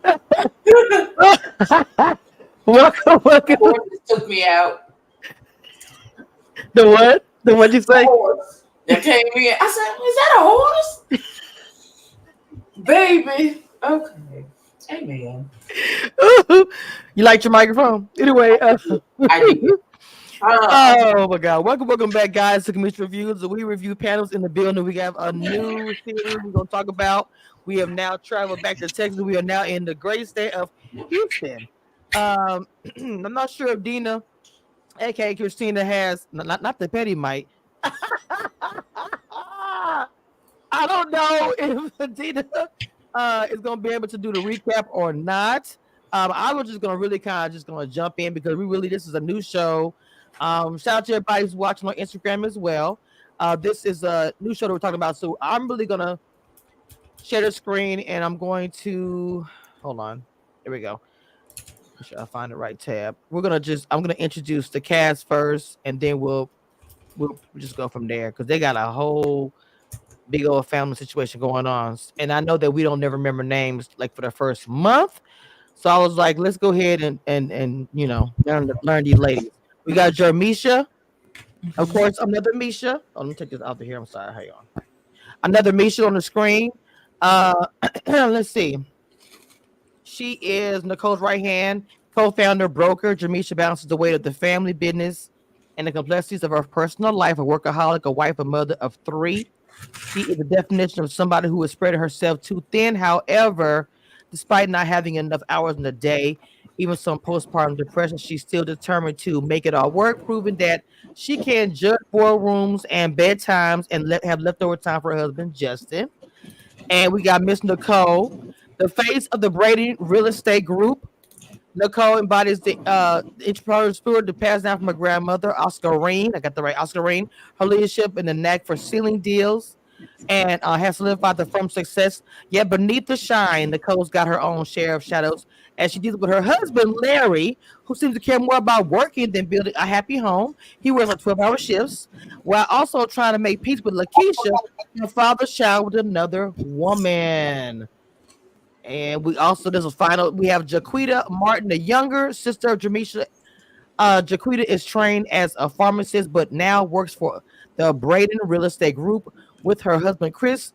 The Welcome. horse just took me out. The what? The what you The say? horse that came in. I said, "Is that a horse, baby?" Okay. Amen. You liked your microphone? Anyway, I did. Uh, oh my God. Welcome back, guys, to Commission Reviews. The We Review panels in the building. We have a new series we're going to talk about. We have now traveled back to Texas. We are now in the great state of Houston. I'm not sure if Dina, aka Christina, has not the petty mic. I don't know if Dina is going to be able to do the recap or not. I was just going to really kind of just going to jump in because this is a new show. Shout out to everybody who's watching on Instagram as well. This is a new show that we're talking about. So I'm really going to share the screen and I'm going to hold on. There we go. Make sure I find the right tab. I'm going to introduce the cast first and then we'll just go from there because they got a whole big old family situation going on. And I know that we don't never remember names like for the first month. So I was like, let's go ahead and learn these ladies. We got Jermisha, of course, another Misha. Oh, let me take this out of here. I'm sorry. Hang on. Another Misha on the screen. Let's see. She is Nicole's right hand, co-founder, broker. Jermisha balances the weight of the family business and the complexities of her personal life, a workaholic, a wife, a mother of three. She is the definition of somebody who has spread herself too thin. However, despite not having enough hours in the day, even some postpartum depression, she's still determined to make it all work, proving that she can judge boardrooms and bedtimes and have leftover time for her husband, Justin. And we got Miss Nicole, the face of the Brady Real Estate Group. Nicole embodies the entrepreneurial spirit to pass down from her grandmother, Oscar Reen. I got the right Oscar Reen. Her leadership and the knack for sealing deals and has solidified the firm's success. Yet beneath the shine, Nicole's got her own share of shadows as she deals with her husband, Larry, who seems to care more about working than building a happy home. He works like 12-hour shifts while also trying to make peace with Lakeisha, her father's child with another woman. And we have Jaquita Martin, the younger sister of Jamisha. Jaquita is trained as a pharmacist, but now works for the Braden Real Estate Group with her husband Chris.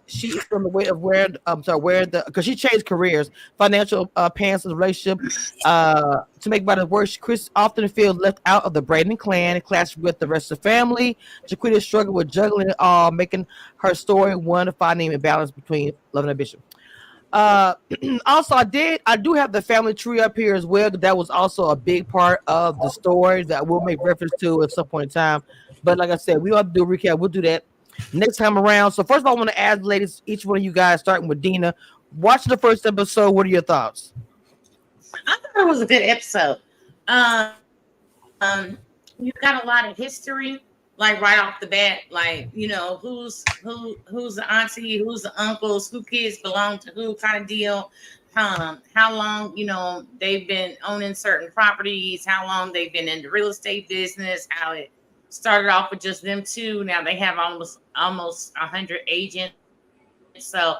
She is from the way of where the because she changed careers, financial pants and relationship. To make matters worse, Chris often feels left out of the Braden clan and clashes with the rest of the family. Jaquita struggled with juggling it all, making her story one of finding a balance between love and ambition. Uh, Also, I do have the family tree up here as well. That was also a big part of the story that we'll make reference to at some point in time. But like I said, we don't have to do a recap. We'll do that next time around. So first of all, I want to ask, ladies, each one of you guys, starting with Dina, watching the first episode. What are your thoughts? I thought it was a good episode. You got a lot of history, like right off the bat. Like, who's the auntie, who's the uncles, who kids belong to who, kind of deal. How long they've been owning certain properties, how long they've been in the real estate business, how it started off with just them two. Now they have almost 100 agents. So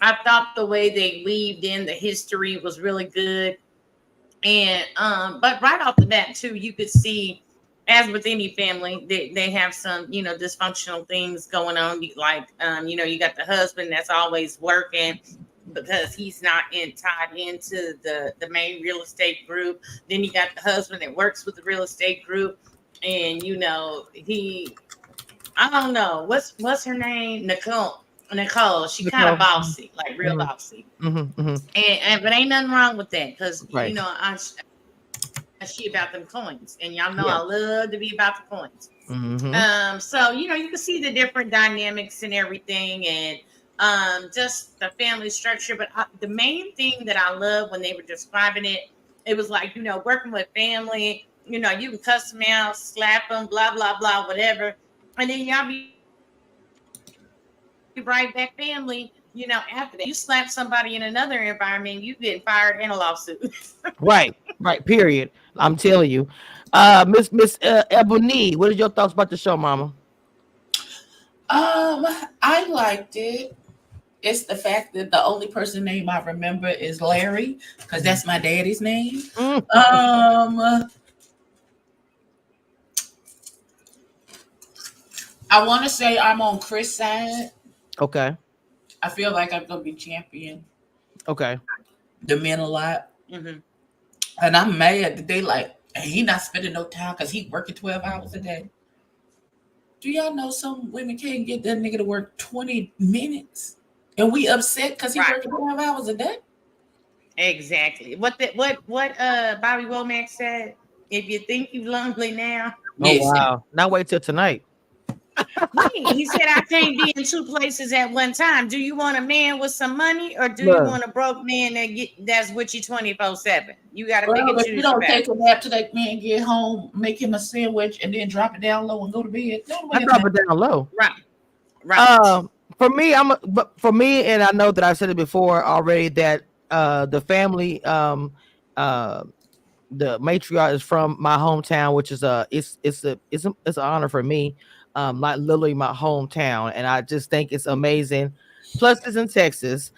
I thought the way they weaved in the history was really good. And but right off the bat too, you could see, as with any family, they have some dysfunctional things going on. You got the husband that's always working because he's not tied into the main real estate group. Then you got the husband that works with the real estate group, and he, I don't know what's her name, Nicole. She kind of Nicole. bossy, like real Mhm, bossy. mhm. And but ain't nothing wrong with that, because Right. she about them coins, and y'all know Yeah. I love to be about the coins. Mhm. So you can see the different dynamics and everything, and just the family structure. But the main thing that I love when they were describing it, it was like, working with family. You can cuss them out, slap them, blah blah blah, whatever, and then y'all be right back family. After that, you slap somebody in another environment, you getting fired and a lawsuit. Right. Right. Period. I'm telling you, Miss Ebony, what are your thoughts about the show, Mama? I liked it. It's the fact that the only person name I remember is Larry, because that's my daddy's name. Mm, Um, I want to say I'm on Chris' side. okay. I feel like I'm gonna be champion Okay. the men a lot, Mm-hmm. and I'm mad that they like "Hey, he not spending no time because he working 12 hours a day. Do y'all know some women can't get that nigga to work 20 minutes, and we upset because he Right. working 12 hours a day? Exactly. What Bobby Womack said. If you think you lonely now, Oh Yes, wow. Now wait till tonight. right. He said I can't be in two places at one time. Do you want a man with some money or do you Look, want a broke man that's with you 24/7? You gotta pick well, and if you choose your don't battle. take a nap till that man get home, make him a sandwich, and then drop it down low and go to bed. Don't I wait a drop time. it down low. Right. Right. Um, but for me, and I know that I said it before already that the family uh the matriarch is from my hometown, which is it's an honor for me, like literally my hometown, and I just think it's amazing. Plus, it's in Texas.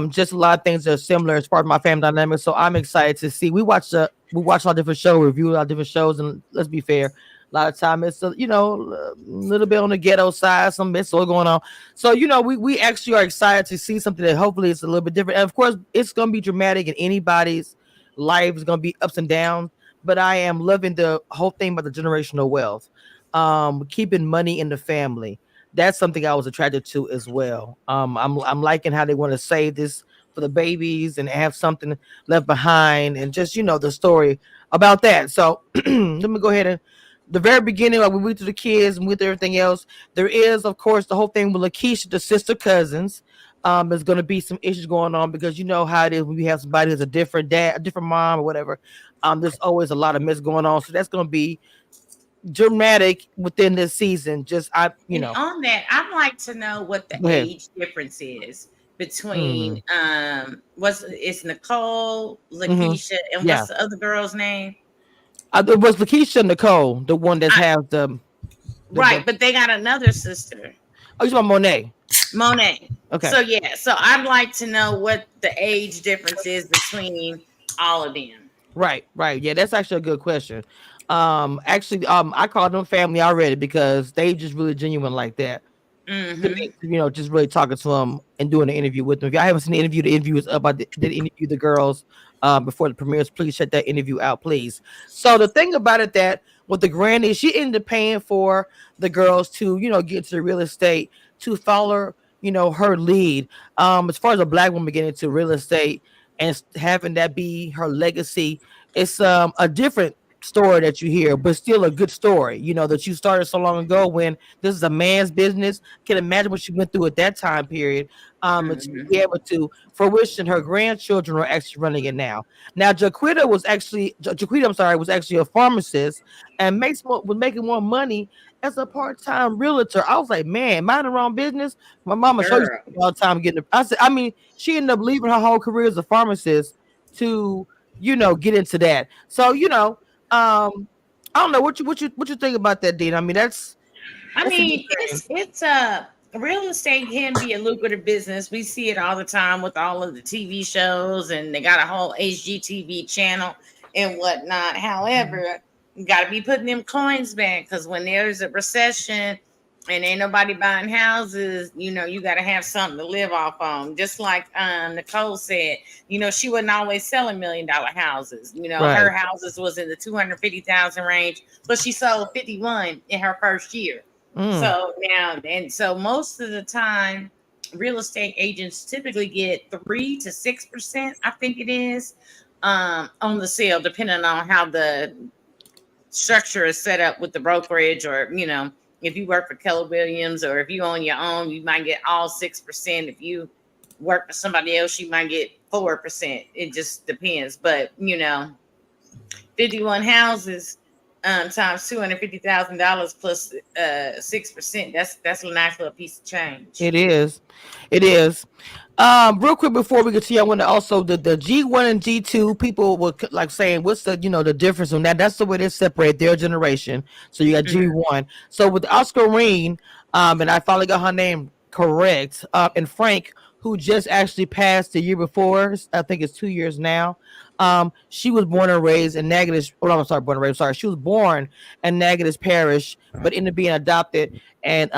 Just a lot of things are similar as part of my family dynamic. So I'm excited to see. We watch a lot of different shows, review a lot of different shows, and let's be fair, a lot of time it's a little bit on the ghetto side, some bits all going on. So we actually are excited to see something that hopefully is a little bit different. And of course, it's gonna be dramatic in anybody's life is gonna be ups and downs, but I am loving the whole thing about the generational wealth, keeping money in the family. That's something I was attracted to as well. I'm liking how they want to save this for the babies and have something left behind, and just the story about that. So let me go ahead and the very beginning, like we went through the kids and with everything else, there is, of course, the whole thing with Lakeisha, the sister cousins. There's going to be some issues going on because you know how it is when you have somebody who's a different dad, a different mom, or whatever. There's always a lot of mess going on, so that's going to be dramatic within this season. Just And on that, I'd like to know what the go ahead. age difference is between Mm, what's it's Nicole, hmm. Lakeisha, and Yeah, what's the other girl's name? it was Lakeisha Nicole, the one that I, has the. right, but they got another sister, Oh, you talking about Monet? Monet. Okay. So yeah, so I'd like to know what the age difference is between all of them. Right, right. Yeah, that's actually a good question. Actually, I called them family already because they just really genuine like that. To Mm-hmm. me, just really talking to them and doing an interview with them. If y'all haven't seen the interview is up. I did interview the girls before the premieres. Please check that interview out, please. So the thing about it that with the granny, she ended up paying for the girls to get into the real estate to follow her lead. As far as a black woman getting into real estate and having that be her legacy, it's a different story that you hear, but still a good story. That you started so long ago when this is a man's business. Can imagine what she went through at that time period. And to Mm-hmm. be able to fruition, her grandchildren are actually running it now. Now, Jaquita, I'm sorry, was actually a pharmacist and was making more money as a part-time realtor. I was like, man, mind her own business. My mama showed you Girl. all the time getting. I mean, she ended up leaving her whole career as a pharmacist to get into that. So I don't know what you think about that, Dean. I mean, I that's a good mean, thing. it's real estate can be a lucrative business. We see it all the time with all of the TV shows, and they got a whole HGTV channel and whatnot. However, you got to be putting them coins back because when there's a recession and ain't nobody buying houses, you got to have something to live off on. Just like Nicole said, she wasn't always selling $1 million houses. Her Right. houses was in the 250,000 range, but she sold 51 in her first year. Mm, So most of the time, real estate agents typically get 3 to 6%, I think it is, on the sale, depending on how the structure is set up with the brokerage, or if you work for Keller Williams, or if you own your own, you might get all 6%. If you work for somebody else, you might get 4%. It just depends. But 51 houses. times $250,000 plus 6%. That's a nice little piece of change. It is. It is. Real quick before we continue, I want to also the G1 and G2 people were like saying, what's the the difference on that? That's the way they separate their generation. So you got Mhm. G1. So with Oscar Reen, and I finally got her name correct, and Frank, who just actually passed the year before, I think it's 2 years now. She was born and raised in Natchitoches. Oh, no, I'm sorry, born and raised. Sorry, she was born in Natchitoches Parish, but ended up being adopted and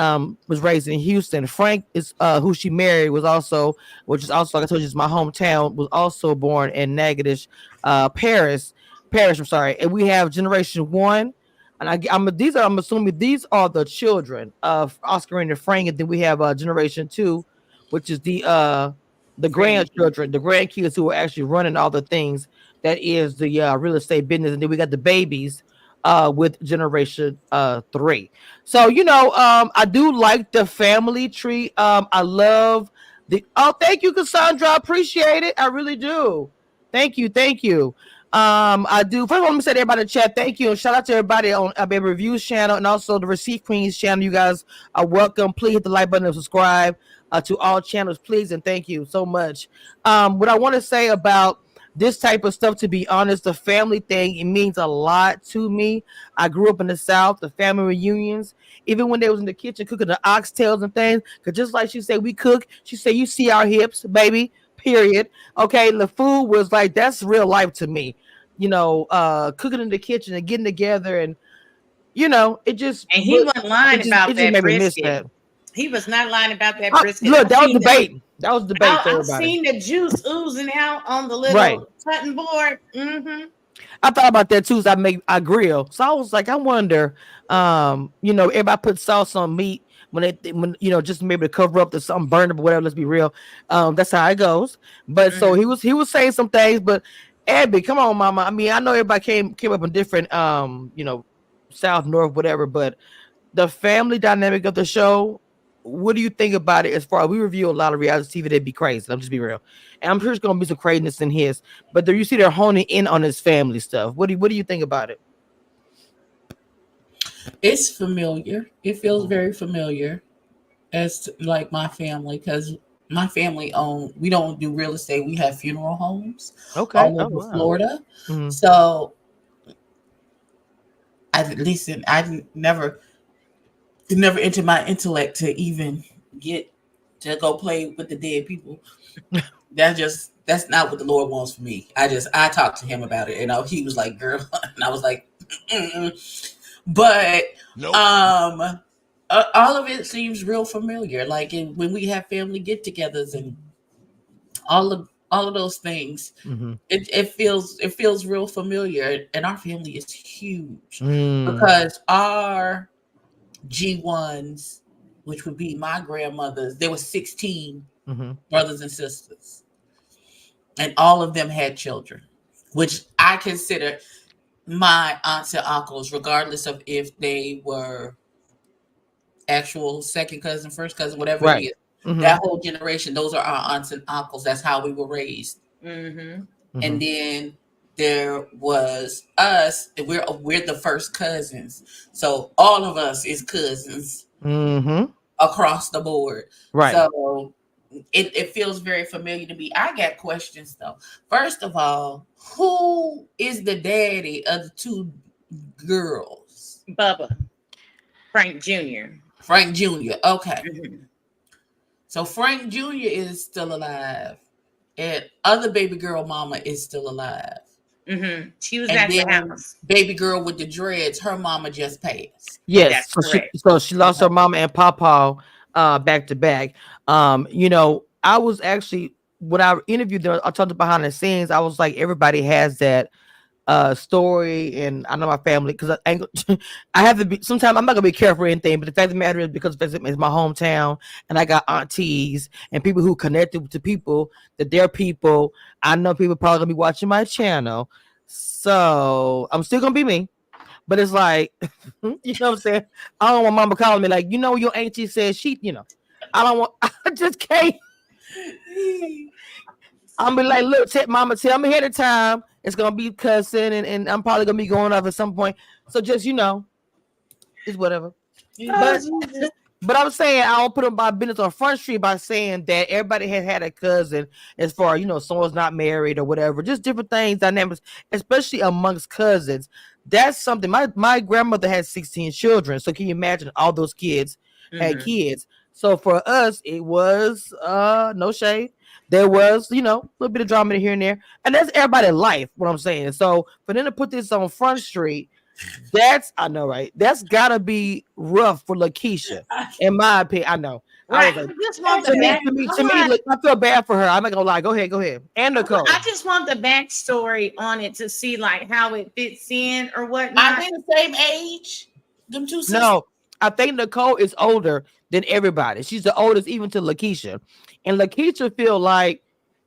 was raised in Houston. Frank is who she married was also, which is also like I told you, is my hometown. Was also born in Natchitoches, Paris. I'm sorry, and we have Generation One, and I'm assuming these are the children of Oscar and Frank, and then we have Generation Two, which is the Grandkids. grandchildren, the grandkids who are actually running all the things that is the real estate business, and then we got the babies with Generation Three. So I do like the family tree. I love the. Oh, thank you, Cassandra. I appreciate it. I really do. Thank you. I do. First of all, let me say to everybody in the chat, thank you, and shout out to everybody on Baby Reviews channel and also the Receipt Queens channel. You guys are welcome. Please hit the like button and subscribe to all channels, please, and thank you so much. What I want to say about this type of stuff, to be honest, the family thing, it means a lot to me. I grew up in the South, the family reunions, even when they was in the kitchen cooking the oxtails and things, because just like she said, we cook. She said, you see our hips, baby, period. Okay, the food was like, that's real life to me. Cooking in the kitchen and getting together, and it just And he wasn't lying it about just that made me miss brisket. that. He was not lying about that brisket. Look, that was debate. That was debate for I've everybody. seen the juice oozing out on the Right. little cutting board. Mm-hmm. I thought about that too. So I grill. So I was like, I wonder, everybody put sauce on meat when just maybe to cover up to something burnable, whatever. Let's be real. That's how it goes. But so Mm-hmm. he was saying some things, but Abby, come on, mama. I mean, I know everybody came up in different south, north, whatever, but the family dynamic of the show. What do you think about it? As far as we review a lot of reality TV, they'd be crazy. I'm just be real, and I'm sure it's gonna be some craziness in his. But do you see they're honing in on his family stuff? What do you think about it? It's familiar. It feels very familiar as to, like my family, because my family own. We don't do real estate. We have funeral homes Okay. all Oh over wow. Florida. Mm-hmm. So I listen. I never it never entered my intellect to even get to go play with the dead people. That's not what the Lord wants for me. I talked to him about it, and he was like, "Girl," and I was like, mm-mm. But Nope. all of it seems real familiar. Like when we have family get-togethers and all of those things, Mm-hmm. it feels real familiar. And our family is huge Mm, because our G1s, which would be my grandmothers, there were 16 mm-hmm. brothers and sisters, and all of them had children, which I consider my aunts and uncles, regardless of if they were actual second cousin, first cousin, whatever it Right. is. Mm-hmm. That whole generation, those are our aunts and uncles. That's how we were raised. Mm-hmm. Mm-hmm. And then there was us, and we're the first cousins. So all of us is cousins Mm-hmm. across the board. Right. So it feels very familiar to me. I got questions though. First of all, who is the daddy of the two girls? Bubba, Frank Jr. Frank Jr. Okay. Mm-hmm. So Frank Jr. is still alive. And other baby girl mama is still alive. Mm-hmm. She was And at the then house. baby girl with the dreads, her mama just passed. Yes. That's So she correct. so she lost Okay. her mama and papa back to back. I was actually when I interviewed them, I talked behind the scenes. I was like, everybody has that story, and I know my family because I have to be. Sometimes I'm not gonna be careful or anything, but the fact of the matter is because it's my hometown, and I got aunties and people who connected to people that they're people. I know people probably gonna be watching my channel, so I'm still gonna be me. But it's like, you know what I'm saying? I don't want mama calling me like, your auntie said she, I don't want. I just can't. I'm be like, look, mama, tell me ahead of time. It's gonna be cussing, and I'm probably gonna be going off at some point. So just it's whatever. But Jesus. but I'm saying I don't put up my business on Front Street by saying that everybody has had a cousin as far someone's not married or whatever. Just different things, dynamics, especially amongst cousins. That's something. My grandmother had 16 children, so can you imagine all those kids had kids? So for us, it was no shade. There was a little bit of drama here and there, and that's everybody's life. What I'm saying. So for them to put this on Front Street. I know, right? That's gotta be rough for Lakeisha, in my opinion. I know. Right. I was like, I just want to the me, back. look, I feel bad for her. I'm not gonna lie. Go ahead. And Nicole. I just want the backstory on it to see like how it fits in or Are whatnot. they the same age? Them two sisters? No, I think Nicole is older than everybody. She's the oldest, even to Lakeisha. And Lakeisha feel like,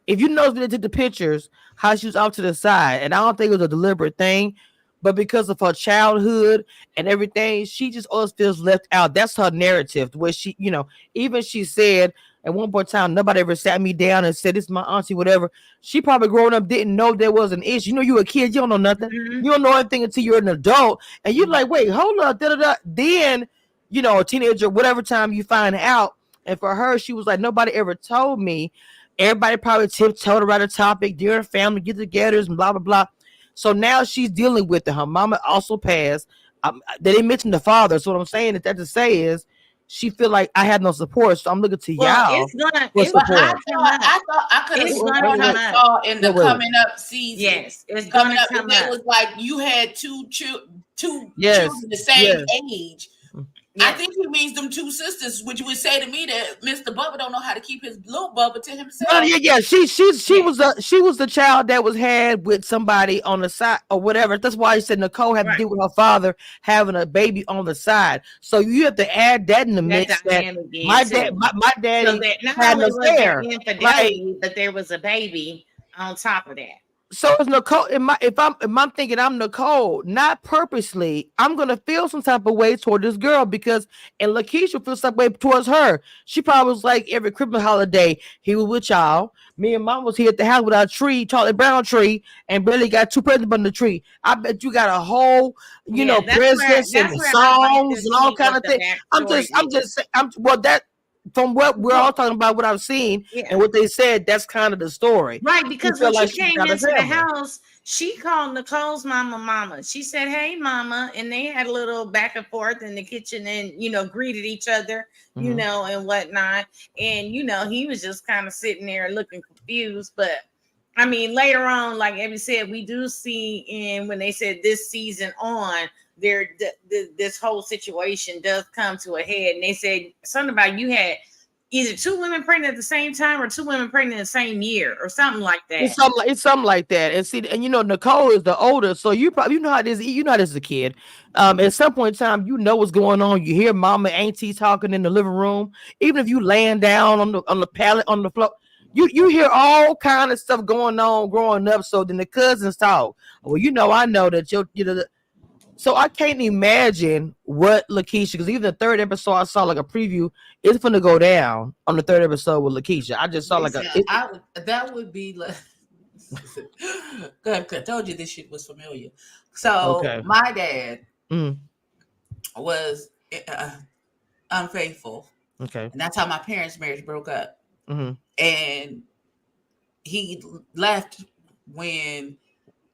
if you notice when they took the pictures, how she was off to the side, and I don't think it was a deliberate thing, but because of her childhood and everything, she just always feels left out. That's her narrative. Where she, even she said at one point in time, nobody ever sat me down and said, "This is my auntie," whatever. She probably growing up didn't know there was an issue. You a kid, you don't know nothing. Mhm. You don't know anything until you're an adult, and you're like, "Wait, hold up, da da da." Then, a teenager, whatever time you find out. And for her, she was like, nobody ever told me. Everybody probably tiptoed around the topic during family get-togethers and blah blah blah. So now she's dealing with it. Her mama also passed. They didn't mention the father. So what I'm saying is that to say is she feel like I had no support. So I'm looking to Well, y'all it's gonna for it's But support. I thought I could have It's sworn gonna come I up. saw in the Wait. coming up season. Yes, it's Coming gonna up, come and it up. was like you had two Yes. children the same age. I Yes. think he means them two sisters, which would say to me that Mr. Bubba don't know how to keep his little Bubba to himself. Oh, yeah. She was the child that was had with somebody on the side or whatever. That's why he said Nicole had to deal with her father having a baby on the side. So you have to add that in the mix. That my dad, my daddy So that not had only no was there there. infidelity, but there was a baby on top of that. So it's Nicole. If I'm thinking I'm Nicole, not purposely, I'm gonna feel some type of way toward this girl because and Lakeisha feels some way towards her. She probably was like every Christmas holiday, he was with y'all. Me and mom was here at the house with our tree, Charlie Brown tree, and Billy got 2 presents on the tree. I bet you got a whole, presents and songs and all kind of things. From what we're all talking about, what I've seen and what they said, that's kind of the story. Right, because when she came into the house, she called Nicole's mama. She said, "Hey, mama," and they had a little back and forth in the kitchen and, greeted each other, and whatnot. And, he was just kind of sitting there looking confused. But, I mean, later on, like Abby said, we do see when they said this season on, this whole situation does come to a head. And they said something about you had either 2 women pregnant at the same time or 2 women pregnant in the same year or something like that. It's something like that. And see, and Nicole is the older, so you probably how it is. You know how this is a kid. At some point in time, what's going on. You hear mama, auntie talking in the living room. Even if you laying down on the pallet on the floor, you hear all kind of stuff going on growing up. So then the cousins talk. Well, I know that so I can't imagine what Lakeisha, because even the 3rd episode I saw like a preview, it's gonna go down on the 3rd episode with Lakeisha. I just saw that would be like good. I told you this shit was familiar. So my dad was unfaithful. Okay. And that's how my parents' marriage broke up. Mm-hmm. And he left when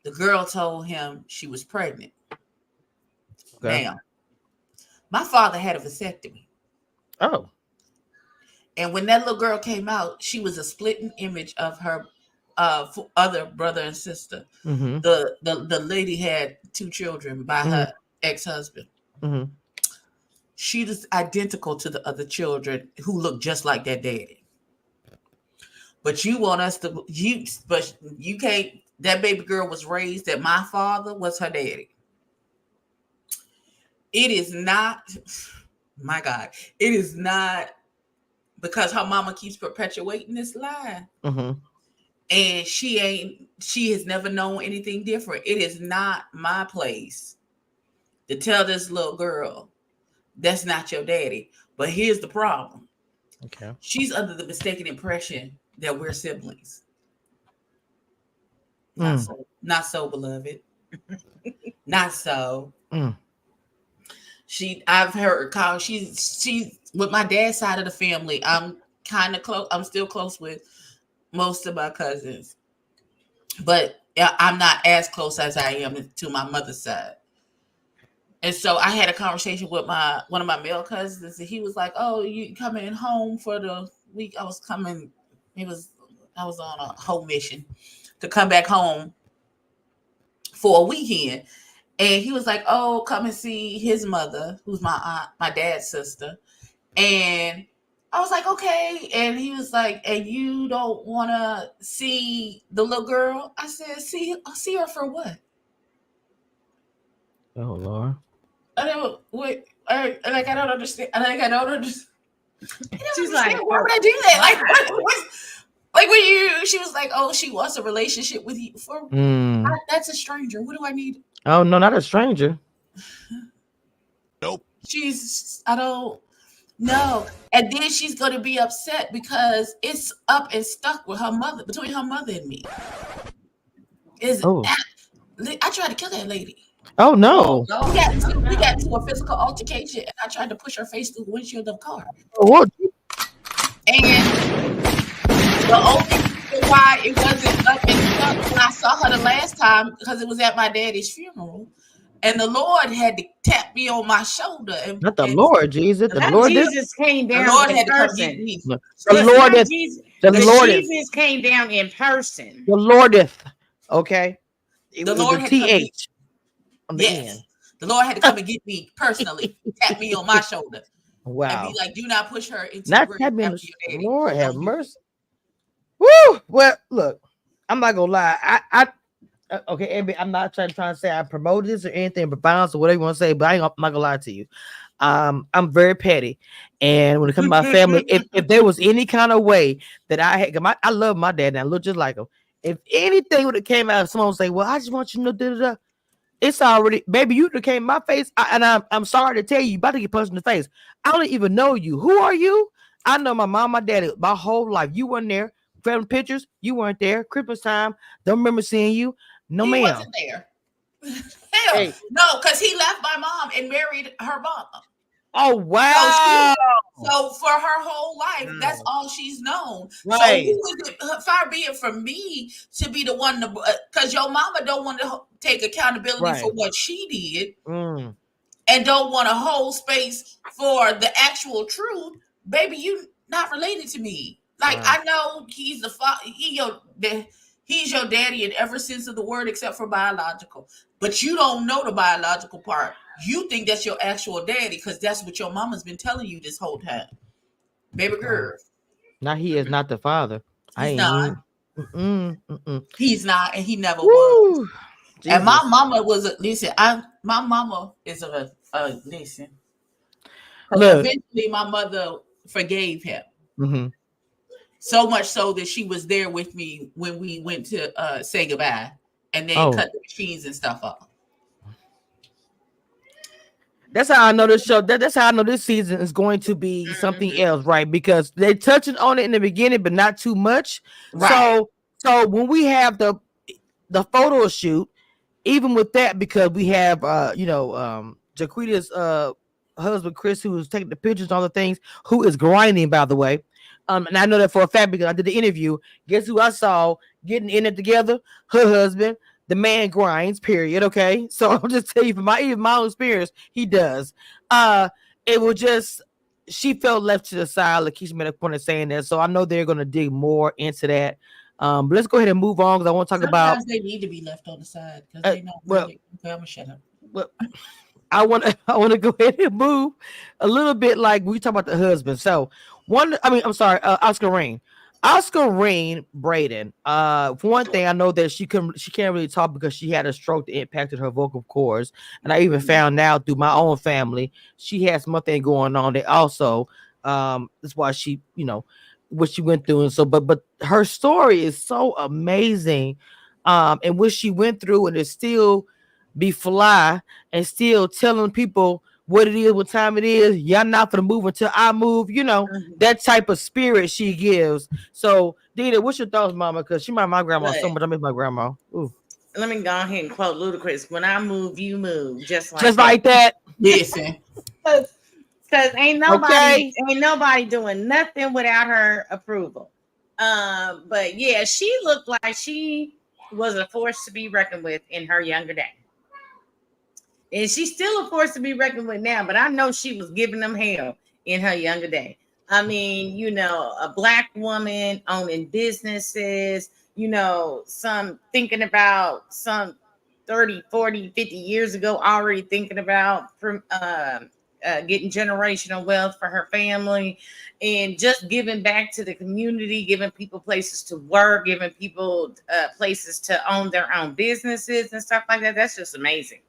the girl told him she was pregnant. Okay. Now, my father had a vasectomy. Oh. And when that little girl came out, she was a splitting image of her other brother and sister. Mm-hmm. The lady had 2 children by her ex-husband. Mm-hmm. She was identical to the other children who looked just like their daddy. But you want us to but you can't. That baby girl was raised that my father was her daddy. It is not, my God, it is not because her mama keeps perpetuating this lie. Mm-hmm. And she has never known anything different. It is not my place to tell this little girl that's not your daddy. But here's the problem. Okay. She's under the mistaken impression that we're siblings. Not so, beloved. Not so. I've heard call. She's with my dad's side of the family. I'm kind of close. I'm still close with most of my cousins, but I'm not as close as I am to my mother's side. And so I had a conversation with one of my male cousins, and he was like, "Oh, you coming home for the week?" I was coming. I was on a whole mission to come back home for a weekend. And he was like, "Oh, come and see his mother, who's my aunt, my dad's sister." And I was like, "Okay." And he was like, "And you don't want to see the little girl?" I said, see her for what?" Oh Lord. And then, wait, like I don't understand. Like I don't understand. She's like, "Why would I do that?" Like when she was like, "Oh, she wants a relationship with you for that's a stranger. What do I need?" Oh no, not a stranger. Nope. I don't know. And then she's gonna be upset because it's up and stuck with her mother, between her mother and me. I tried to kill that lady. Oh no. We got into a physical altercation, and I tried to push her face through the windshield of the car. What? And the only reason why it wasn't up and stuck when I saw her the last time, because it was at my daddy's funeral, and the Lord had to tap me on my shoulder. Not the Lord Jesus. The Lord Jesus came down. The Lord in had person. to come get me. The Lord is. Jesus came down in person. The Lordeth. Okay. The Lord had TH on the yes. end. The Lord had to come and get me personally, tap me on my shoulder. Wow. And be like, "Do not push her into not the tap me on your daddy." Lord have mercy. Woo! Well, look, I'm not gonna lie. I okay, Abby, I'm not trying to say I promote this or anything, but balance or whatever you want to say, but I'm not gonna lie to you. I'm very petty, and when it comes to my family, if there was any kind of way that I love my dad and I look just like him. If anything would have came out, someone would say, "Well, I just want you to know that it's already, baby, you came in my face, and I'm sorry to tell you, about to get punched in the face. I don't even know you. Who are you? I know my mom, my daddy, my whole life. You weren't there. Family pictures, you weren't there. Christmas time, don't remember seeing you. No, he ma'am. wasn't there. Hell, no, because he left my mom and married her mom. Oh wow! So for her whole life, that's all she's known. Right. So who is it? Far be it from me to be the one to, because your mama don't want to take accountability for what she did, and don't want to hold space for the actual truth. Baby, you not related to me. Like I know he's the father. He's your daddy in every sense of the word, except for biological. But you don't know the biological part. You think that's your actual daddy because that's what your mama's been telling you this whole time. Baby girl. Now he is not the father. He's not. He's not, and he never Woo! was. Jesus. And my mama was listen. My mama is a listen. Eventually, my mother forgave him. Mm-hmm. So much so that she was there with me when we went to say goodbye, and then cut the machines and stuff off. That's how I know this show. That's how I know this season is going to be something else, right? Because they're touching on it in the beginning, but not too much. Right. So when we have the photo shoot, even with that, because we have Jaquita's husband Chris, who is taking the pictures and all the things, who is grinding, by the way. And I know that for a fact because I did the interview. Guess who I saw getting in it together? Her husband. The man grinds, period. Okay. So I'll just tell you from my own experience, he does. It was just, she felt left to the side. Lakeisha made a point of saying that. So I know they're going to dig more into that. But let's go ahead and move on because I want to talk about. They need to be left on the side because they know. Okay, I'm gonna shut up. Well, I want to go ahead and move a little bit like we talk about the husband. So Oscar Rain. Oscar Rain Braden. For one thing, I know that she can't really talk because she had a stroke that impacted her vocal cords, and I even found out through my own family she has something going on. That also, that's why she, what she went through, and so, but her story is so amazing, and what she went through, and it still be fly and still telling people what it is, what time it is. Y'all not gonna move until I move. Mhm. That type of spirit she gives. So, Dita, what's your thoughts, Mama? Because she reminds my grandma so But much. I miss my grandma. Ooh. let me go ahead and quote Ludacris: "When I move, you move," just like Just that. like that. Listen, Cause Okay. ain't nobody doing nothing without her approval. But yeah, she looked like she was a force to be reckoned with in her younger day. And she's still a force to be reckoned with now, but I know she was giving them hell in her younger day. I mean, a black woman owning businesses, some thinking about some 30, 40, 50 years ago, already thinking about getting generational wealth for her family and just giving back to the community, giving people places to work, giving people places to own their own businesses and stuff like that. That's just amazing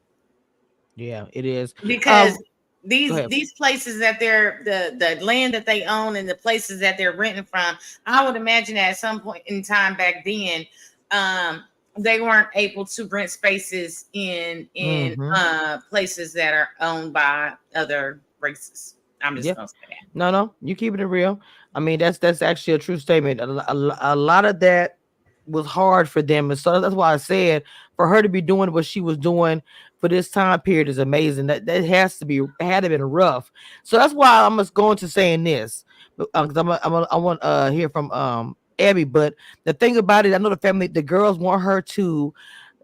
Yeah, it is. because Go these ahead. these places that they're the land that they own and the places that they're renting from, I would imagine that at some point in time back then, um they weren't able to rent spaces in Mm-hmm. places that are owned by other races. I'm just Yeah. gonna say that. No, you keeping it real. I mean, that's actually a true statement. A lot of that was hard for them, and so that's why I said for her to be doing what she was doing for this time period is amazing. That has to be it had to been rough. So that's why I'm just going to saying this because I want hear from Abby. But the thing about it, I know the family, the girls want her to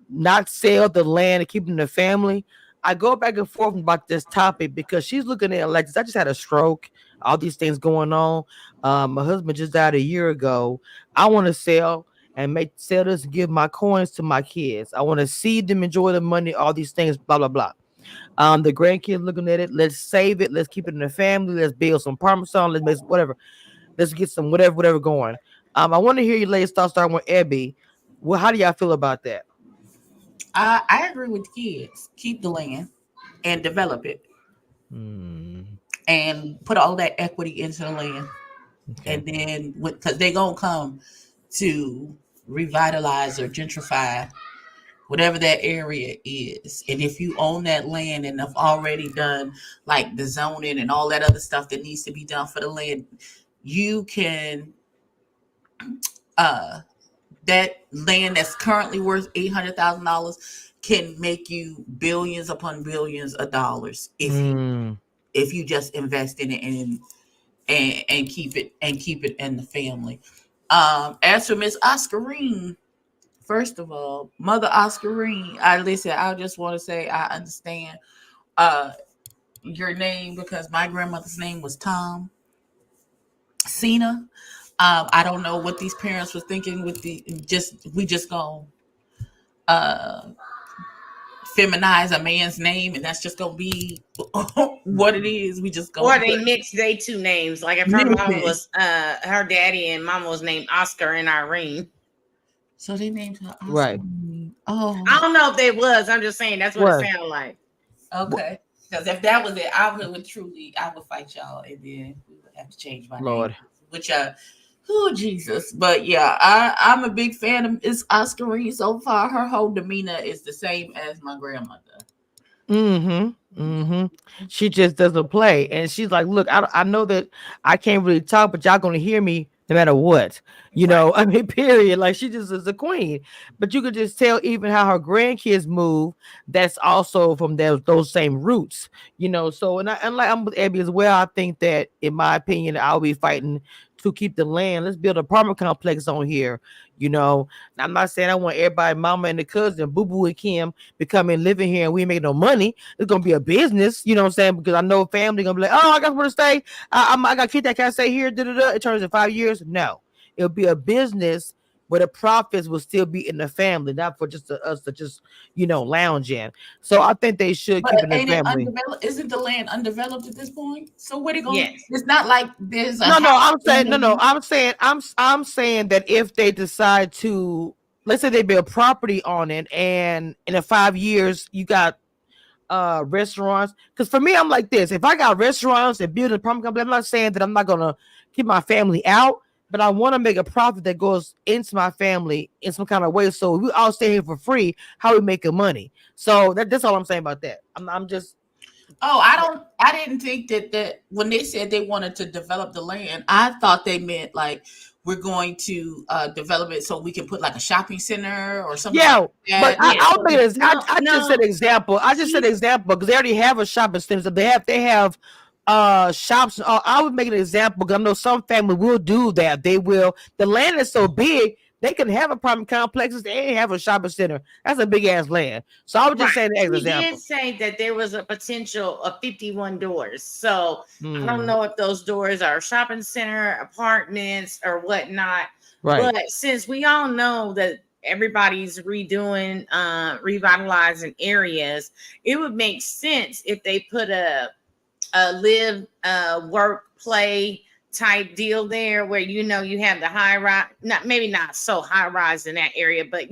not sell the land and keep it in the family. I go back and forth about this topic because she's looking at it like this. I just had a stroke, all these things going on. My husband just died a year ago. I want to sell and make sell this and give my coins to my kids. I want to see them enjoy the money, all these things, blah blah blah. The grandkids looking at it, let's save it, let's keep it in the family, let's build some parmesan, let's make whatever, let's get some whatever going. I want to hear your latest thoughts starting with Abby. Well, how do y'all feel about that? I agree with the kids. Keep the land and develop it Hmm. and put all that equity into the land. Okay. And then, because they're going to come to revitalize or gentrify whatever that area is. And if you own that land and have already done like the zoning and all that other stuff that needs to be done for the land, you can uh that land that's currently worth $800,000 can make you billions upon billions of dollars Mm. if you just invest in it and keep it in the family. As for Miss Oscarine, first of all, Mother Oscarine, I just want to say I understand uh your name because my grandmother's name was Tom Cena. I don't know what these parents were thinking with the just we just gonna uh feminize a man's name and that's just gonna be what it is. We just gonna Or they put mixed they two names. Like if her mama listen. was her daddy and mama was named Oscar and Irene. So they named her Right. Oscarine. I Oh, don't know if they was. I'm just saying that's what it What? sounded like. okay. Because if that was it, I would fight y'all, and then we would have to change my name, Lord. which oh Jesus. But yeah, I'm a big fan of Miss Oscarine so far. Her whole demeanor is the same as my grandmother. Mm-hmm. Mm-hmm. She just doesn't play. And she's like, look, I know that I can't really talk, but y'all gonna hear me no matter what. Right. I mean, period. Like she just is a queen. But you could just tell even how her grandkids move, that's also from those same roots. So and like I'm with Abby as well. I think that in my opinion, I'll be fighting to keep the land. Let's build an apartment complex on here. You know, I'm not saying I want everybody, mama and the cousin, Boo Boo and Kim, becoming living here and we ain't make no money. It's gonna be a business, you know what I'm saying? Because I know family gonna be like, oh, I got somewhere to stay. I got kids that can't stay here. Da, da, da. It turns in 5 years. No, it'll be a business where the profits will still be in the family, not for just us to just lounge in. So I think they should But keep it in the ain't it family. undeveloped? Isn't the land undeveloped at this point? So where they going? Yes. It's not like there's a No, no, house I'm in saying no. the. I'm saying that if they decide to, let's say they build property on it, and in 5 years you got restaurants. Because for me, I'm like this: if I got restaurants and building a apartment company, I'm not saying that I'm not gonna keep my family out, but I want to make a profit that goes into my family in some kind of way. So we all stay here for free. How we making money? So that's all I'm saying about that. I'm just Oh, I didn't think that when they said they wanted to develop the land, I thought they meant like we're going to develop it so we can put like a shopping center or something like Yeah, but that. I, Yeah. I'll make it. No, I just said no. example. I just said She's example because they already have a shopping center. They have shops. I would make an example because I know some family will do that. They will. The land is so big they can have apartment complexes. They ain't have a shopping center. That's a big ass land. So I was right. just saying as an She did example. say that there was a potential of 51 doors. So I don't Hmm. know if those doors are shopping center, apartments, or whatnot. Right. But since we all know that everybody's redoing, revitalizing areas, it would make sense if they put a live, work, play type deal there where you have the high rise, not maybe not so high rise in that area, but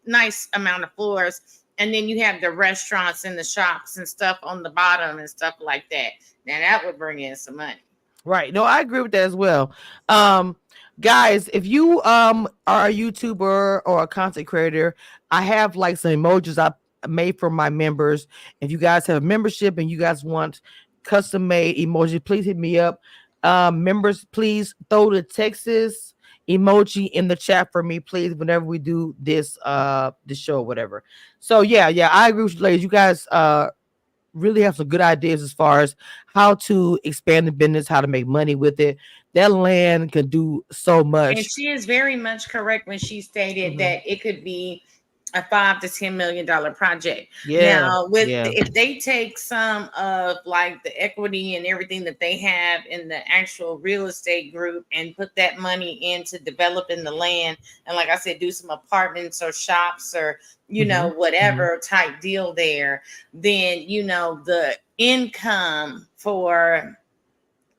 nice amount of floors, and then you have the restaurants and the shops and stuff on the bottom and stuff like that. Now that would bring in some money. Right. No, I agree with that as well. Um, Guys, if you are a YouTuber or a content creator, I have like some emojis I made for my members. If you guys have a membership and you guys want custom made emoji, please hit me up. Members, please throw the Texas emoji in the chat for me, please, whenever we do this show or whatever. So yeah, I agree with you, ladies. You guys really have some good ideas as far as how to expand the business, how to make money with it. That land can do so And much. she is very much correct when she stated Mhm. that it could be a $5 to $10 million project. Yeah, Now, with yeah. if they take some of like the equity and everything that they have in the actual real estate group and put that money into developing the land, and like I said, do some apartments or shops or Hmm. Hmm. whatever type deal there, then the income for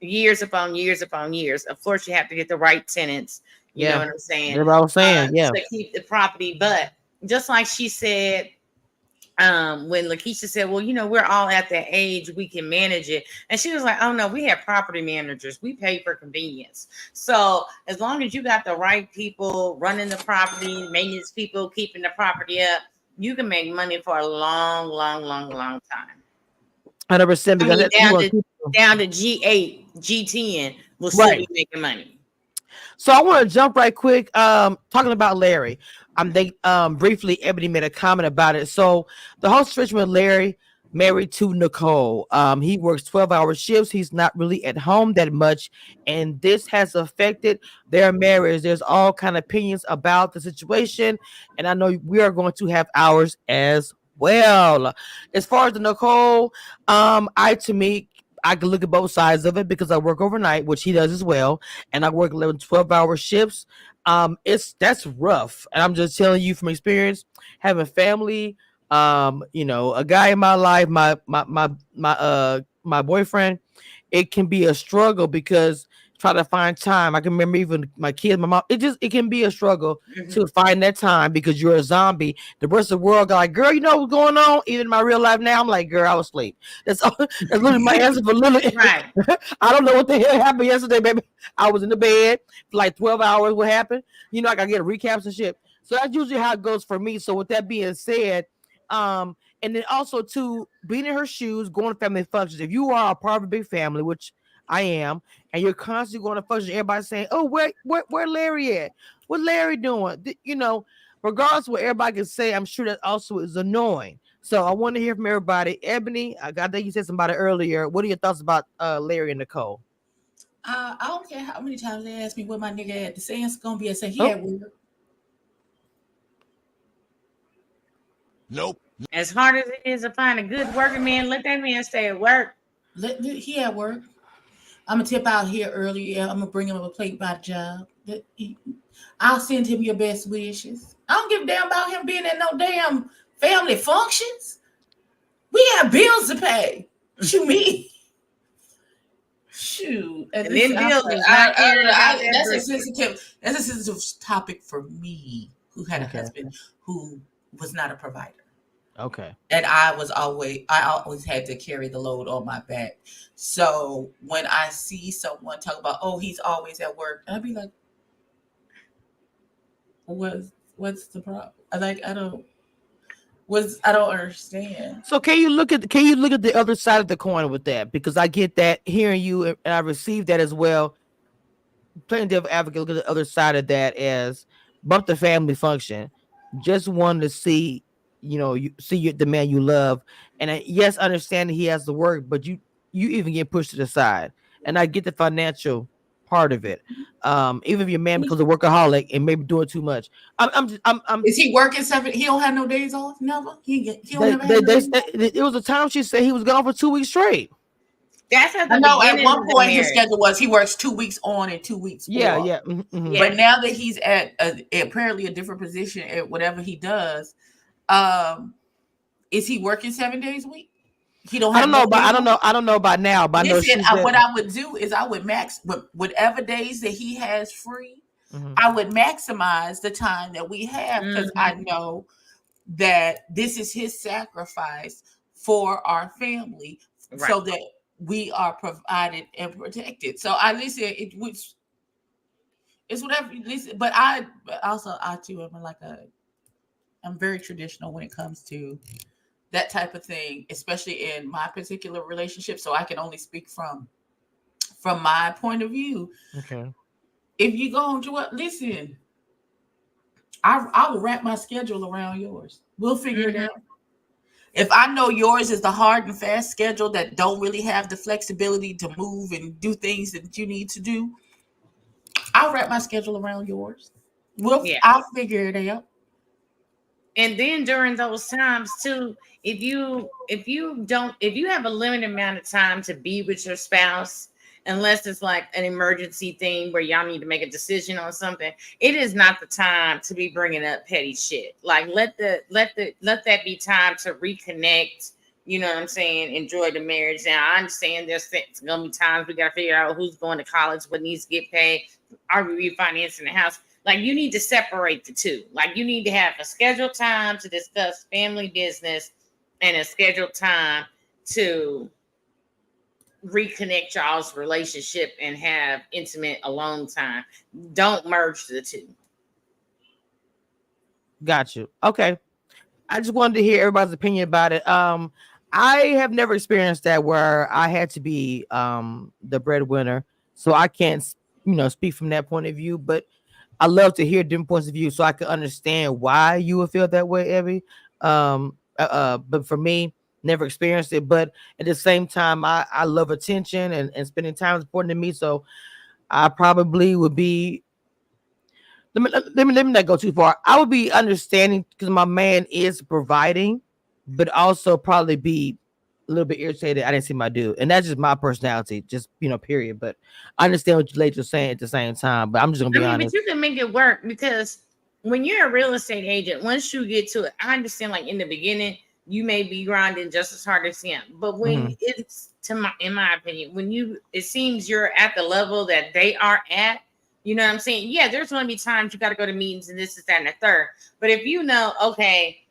years upon years upon years. Of course, you have to get the right tenants. You know Yeah, what I'm saying? that's what I was saying. Yeah, To keep the property. But just like she said, when Lakeisha said, "Well, we're all at that age we can manage it," and she was like, "Oh no, we have property managers. We pay for convenience. So as long as you got the right people running the property, maintenance people keeping the property up, you can make money for a long, long, long, long time. 100% I because mean, that's you want people. down to G8, G10 will still Right. be making money." So I want to jump right quick. Talking about Larry. They briefly Ebony made a comment about it. So the whole situation with Larry married to Nicole. He works 12-hour shifts. He's not really at home that much, and this has affected their marriage. There's all kind of opinions about the situation, and I know we are going to have ours as well. As far as the Nicole, to me, I can look at both sides of it because I work overnight, which he does as well, and I work 11, 12-hour shifts. That's rough. And I'm just telling you from experience, having family, a guy in my life, my boyfriend, it can be a struggle because try to find time. I can remember even my kids, my mom. It can be a struggle Mhm. to find that time because you're a zombie. The rest of the world got like, girl, you know what's going on? Even in my real life now, I'm like, girl, I was asleep. That's all, that's literally my answer for literally. Right. I don't know what the hell happened yesterday, baby. I was in the bed for like 12 hours. What happened? I gotta get recaps and shit. So that's usually how it goes for me. So with that being said, and then also to being in her shoes, going to family functions. If you are a part of a big family, which I am, and you're constantly going to functions, everybody saying, "Oh, where Larry at? What Larry doing?" Regardless of what everybody can say, I'm sure that also is annoying. So I want to hear from everybody. Ebony, I think you said something about it earlier. What are your thoughts about Larry and Nicole? I don't care how many times they ask me where my nigga at. The saying's gonna be, I say he Oh, at work. Nope. As hard as it is to find a good working man, let that man stay at work. He at work. I'm gonna tip out here early. Yeah, I'm gonna bring him a plate by the job. I'll send him your best wishes. I don't give a damn about him being at no damn family functions. We have bills to pay. What you mean? Shoot, and And this then Bill is not caring about that that's a brisket. sensitive. That's a sensitive topic for me, who had a okay, husband who was not a provider, okay. and I always had to carry the load on my back. So when I see someone talk about, oh, he's always at work, I'd be like, what's the problem? I don't. I don't understand. So can you look at the other side of the coin with that? Because I get that hearing you, and I received that as well. Playing devil advocate, look at the other side of that as bump the family function. Just wanted to see, you see the man you love, and yes, understanding he has to work, but you even get pushed to the side, and I get the financial part of it. Even if your man becomes a workaholic and maybe doing too much, I'm Is he working 7? He don't have no days off. Never. He don't never have no they days off. it was a time she said he was gone for 2 weeks straight. That's at I the know at beginning one of the point his marriage. schedule was he works 2 weeks on and 2 weeks Yeah, off. yeah, Yeah. But now that he's at apparently a different position at whatever he does, is he working 7 days a week? He don't I have don't know no about days off? I don't know about now, but I know Listen, she said. what I would do is I would max whatever days that he has free. Mhm. I would maximize the time that we have because I know that this is his sacrifice for our family, so that we are provided and protected. So I listen. It's whatever. Listen, but I too am I'm very traditional when it comes to that type of thing, especially in my particular relationship. So I can only speak from my point of view. Okay. If you go on to what, listen, I will wrap my schedule around yours. We'll figure it out. If I know yours is the hard and fast schedule that don't really have the flexibility to move and do things that you need to do, I'll wrap my schedule around yours. I'll figure it out. And then during those times too, if you have a limited amount of time to be with your spouse, unless it's like an emergency thing where y'all need to make a decision on something, it is not the time to be bringing up petty shit. Like let that be time to reconnect. You know what I'm saying? Enjoy the marriage. Now I understand there's gonna be times we gotta figure out who's going to college, what needs to get paid, are we refinancing the house? Like you need to separate the two. Like you need to have a scheduled time to discuss family business and a scheduled time to reconnect y'all's relationship and have intimate alone time. Don't merge the two. Got you. Okay. I just wanted to hear everybody's opinion about it. I have never experienced that where I had to be the breadwinner, so I can't speak from that point of view. But I love to hear different points of view so I can understand why you would feel that way, Evie. But for me, never experienced it. But at the same time, I love attention and spending time is important to me. So I probably would be. Let me not go too far. I would be understanding because my man is providing, but also probably be a little bit irritated. I didn't see my dude, and that's just my personality, just period. But I understand what you ladies are saying at the same time. But I'm just gonna be honest. But you can make it work because when you're a real estate agent, once you get to it, I understand. Like in the beginning, you may be grinding just as hard as him, but when it's in my opinion, it seems you're at the level that they are at. You know what I'm saying? Yeah, there's going to be times you got to go to meetings and this, that, and the third. But if you know, okay,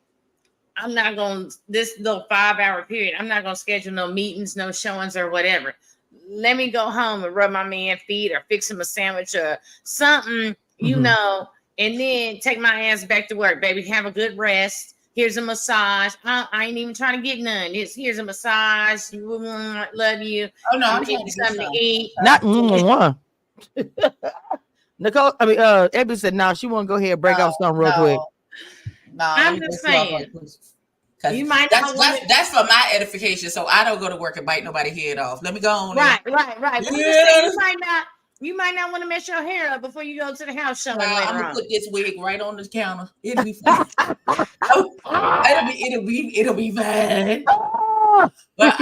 I'm not going this little 5-hour period, I'm not going to schedule no meetings, no showings or whatever. Let me go home and rub my man feet or fix him a sandwich or something, and then take my ass back to work, baby. Have a good rest. Here's a massage. I ain't even trying to get none. Here's a massage. Love you. Oh no, I'm trying to get something to eat. Not one. Nicole, Ebby said, "Nah, she want to go ahead and break out something real quick." No, I'm just saying. You might that's for my edification, so I don't go to work and bite nobody's head off. Let me go on. Right. Yeah. You might not want to mess your hair up before you go to the house showing later I'm gonna on. put this wig right on the counter. It'll be fine. it'll be fine. But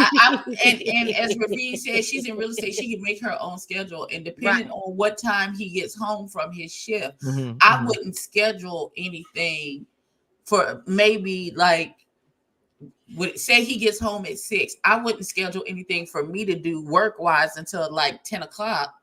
and as Ravine said, she's in real estate. She can make her own schedule, and depending on what time he gets home from his shift, I wouldn't schedule anything for maybe like. Say he gets home at 6, I wouldn't schedule anything for me to do work wise until like 10 o'clock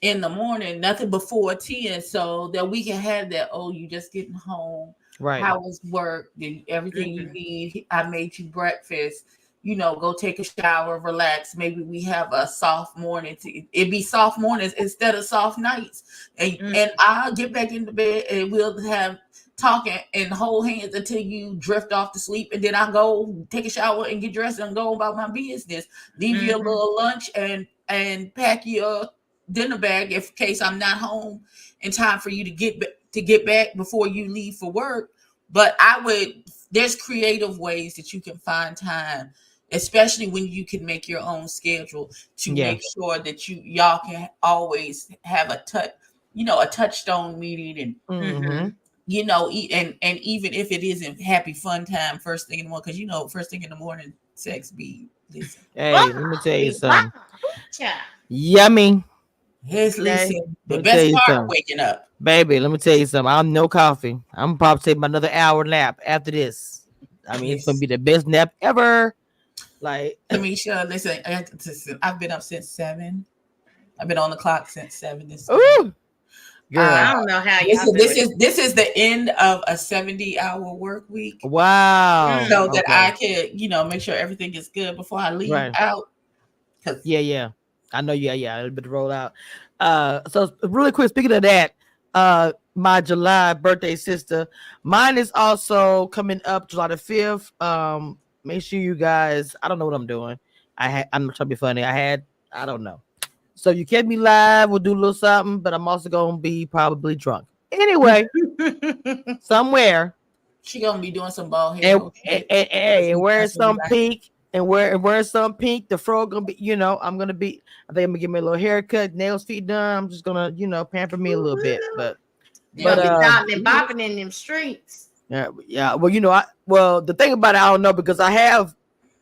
in the morning, nothing before 10, so that we can have that. Oh, you just getting home, right? How was work? Everything you need. I made you breakfast. Go take a shower, relax. Maybe we have a soft morning. It'd be soft mornings instead of soft nights, and I'll get back into bed and we'll have talking and hold hands until you drift off to sleep, and then I go take a shower and get dressed and go about my business. Leave you a little lunch and pack your dinner bag in case I'm not home in time for you to get back before you leave for work. But there's creative ways that you can find time, especially when you can make your own schedule, to make sure that y'all can always have a touchstone meeting, and and even if it isn't happy fun time first thing in the morning, because first thing in the morning sex be listen. Hey, let me tell you something. Yeah. Yummy. Yes, listen. The Let me tell best you part of something. waking up. Baby, let me tell you something. I'm no coffee. I'm probably take another hour nap after this. I mean, it's gonna Yes. be the best nap ever. Like, Tamisha, listen, I've been up since 7. I've been on the clock since 7 this morning. ooh, girl. I don't know how y'all do it. This is the end of a 70-hour work week, Wow. so that Okay. I can make sure everything is good before I leave Right. out. Yeah. I know. Yeah. A little bit to roll out. So really quick, speaking of that, my July birthday sister, mine is also coming up July the 5th. Make sure you guys. I don't know what I'm doing. I'm not trying to be funny. I don't know. So you catch me live. We'll do a little something, but I'm also gonna be probably drunk. Anyway, somewhere. She gonna be doing some bald head. And wearing some pink. And wear some pink. The fro gonna be, I'm gonna be. I think I'm gonna give me a little haircut, nails, feet done. I'm just gonna, pamper me a little bit. But You'll be stopping and bopping in them streets. Yeah. Well, the thing about it, I don't know, because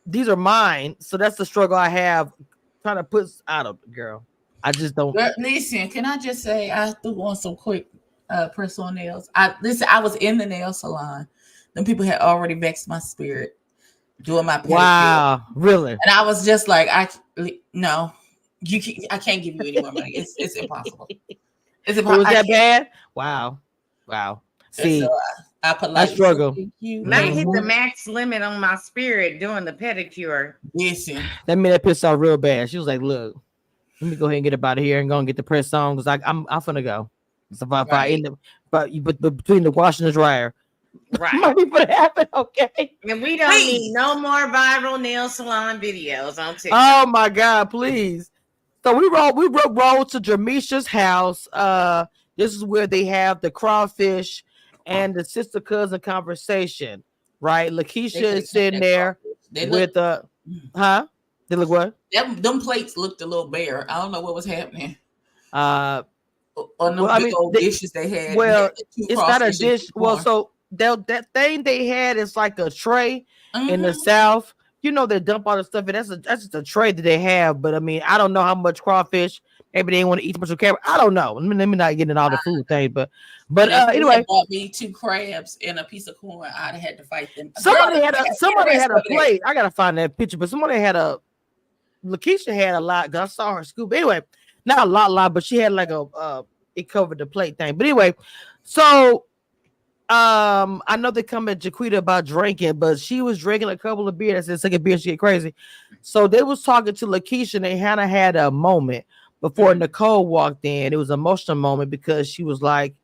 these are mine, so that's the struggle I have trying to put out of girl. I just don't. Listen, can I just say I threw on some quick press on nails. I was in the nail salon. Them people had already vexed my spirit doing my pedicure. Wow, really? And I was just like, I can't give you any more money. It's impossible. It's impossible. Was that bad? Wow. See, so I politely struggle. Mine hit the max limit on my spirit doing the pedicure. Listen, that made that piss off real bad. She was like, "Look, let me go ahead and get up out of here and go and get the press on, because I'm finna go." So if I end up, but between the wash and the dryer, right, money for happen. Okay, and we don't need no more viral nail salon videos on TikTok. Oh my God, please! So we rolled to Jamisha's house. This is where they have the crawfish and the sister cousin conversation, right? Lakeisha is sitting there with They look what? Them plates looked a little bare. I don't know what was happening. On the old dishes they had. Well, it's not a dish. Well, so that thing they had is like a tray in the South. They dump all the stuff in. That's just a tray that they have. But I mean, I don't know how much crawfish. Maybe they want to eat too much of carrot. I don't know. Let me not get into all the food thing. But anyway, bought me 2 crabs and a piece of corn. I'd have had to fight them. Somebody had a plate. I gotta find that picture. But somebody had a. Lakeisha had a lot. Cause I saw her scoop. Anyway, not a lot, but she had like it covered the plate thing. But anyway, so I know they come at Jaquita about drinking, but she was drinking a couple of beers. I said, second beer, she get crazy. So they was talking to Lakeisha, and they had a moment before Nicole walked in. It was an emotional moment because she was like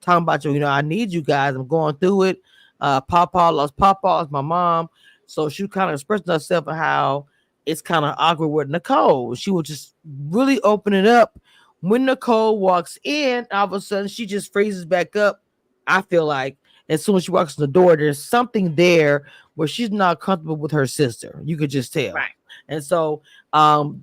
talking about I need you guys. I'm going through it. Papa lost Papa, my mom. So she kind of expressed herself and how it's kind of awkward with Nicole. She was just really opening up. When Nicole walks in, all of a sudden she just freezes back up. I feel like as soon as she walks in the door, there's something there where she's not comfortable with her sister. You could just tell. Right. And so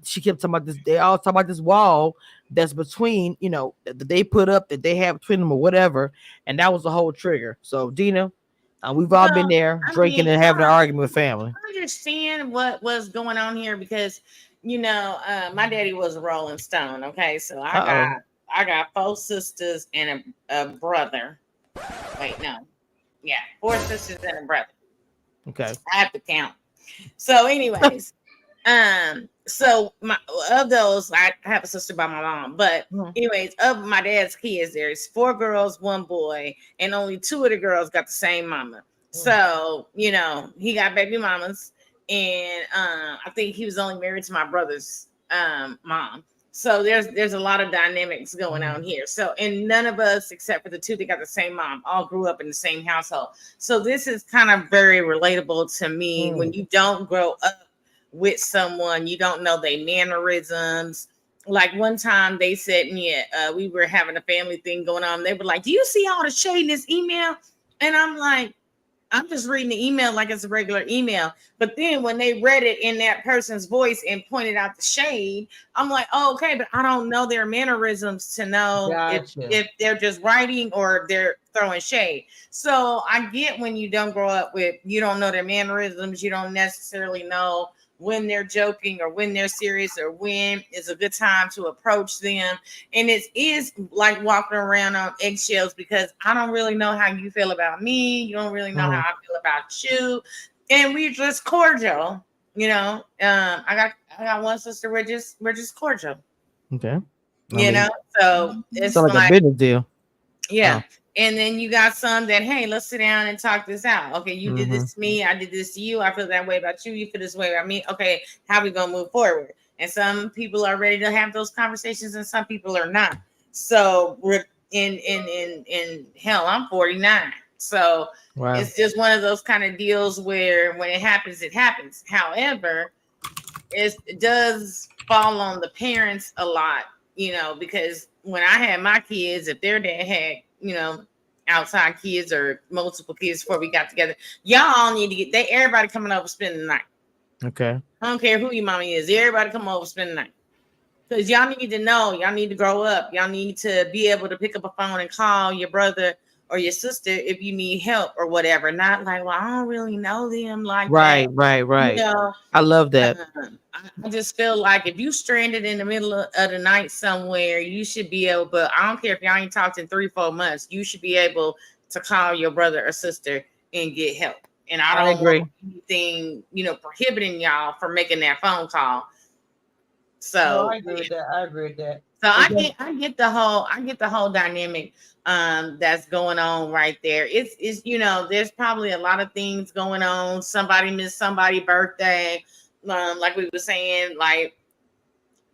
she kept talking about this. They all talk about this wall that's between, that they put up, that they have between them or whatever. And that was the whole trigger. So Dina, we've all been there drinking and having an argument with family. I understand what was going on here because, my daddy was a Rolling Stone. Okay. So I got 4 sisters and a brother. Wait, no. Yeah. 4 sisters and a brother. Okay. I have to count. So anyways, so of those, I have a sister by my mom, but anyways, of my dad's kids, there's 4 girls, 1 boy, and only 2 of the girls got the same mama. So, he got baby mamas, and I think he was only married to my brother's mom. So there's a lot of dynamics going on here. So, and none of us, except for the two that got the same mom, all grew up in the same household. So this is kind of very relatable to me. When you don't grow up with someone, you don't know their mannerisms. Like one time they said, yeah, we were having a family thing going on. They were like, "Do you see all the shade in this email?" And I'm like, I'm just reading the email like it's a regular email. But then when they read it in that person's voice and pointed out the shade, I'm like, oh, okay, but I don't know their mannerisms to know if they're just writing or they're throwing shade. So I get when you don't grow up with, you don't know their mannerisms, you don't necessarily know when they're joking or when they're serious or when is a good time to approach them. And it is like walking around on eggshells because I don't really know how you feel about me. You don't really know how I feel about you. And we're just cordial, you know. I got one sister, we're just cordial. Okay. You know, so it's like a business deal. Yeah. And then you got some that, hey, let's sit down and talk this out. Okay, you did this to me. I did this to you. I feel that way about you. You feel this way about me. Okay, how we going to move forward? And some people are ready to have those conversations and some people are not. So we're in hell, I'm 49. So it's just one of those kind of deals where when it happens, it happens. However, it does fall on the parents a lot, you know, because when I had my kids, if their dad had, you know, outside kids or multiple kids before we got together, y'all all need to get everybody coming over spending the night. Okay. I don't care who your mommy is, everybody come over spend the night. Because y'all need to know, y'all need to grow up, y'all need to be able to pick up a phone and call your brother or your sister if you need help or whatever. Not like, well, I don't really know them like that. Right. You know, I love that. I just feel like if you stranded in the middle of the night somewhere, you should be able, but I don't care if y'all ain't talked in 3-4 months, you should be able to call your brother or sister and get help. And I don't want anything, you know, prohibiting y'all from making that phone call. So I agree with that. So I get the whole dynamic that's going on right there. It's you know, there's probably a lot of things going on. Somebody missed somebody's birthday. Like we were saying, like,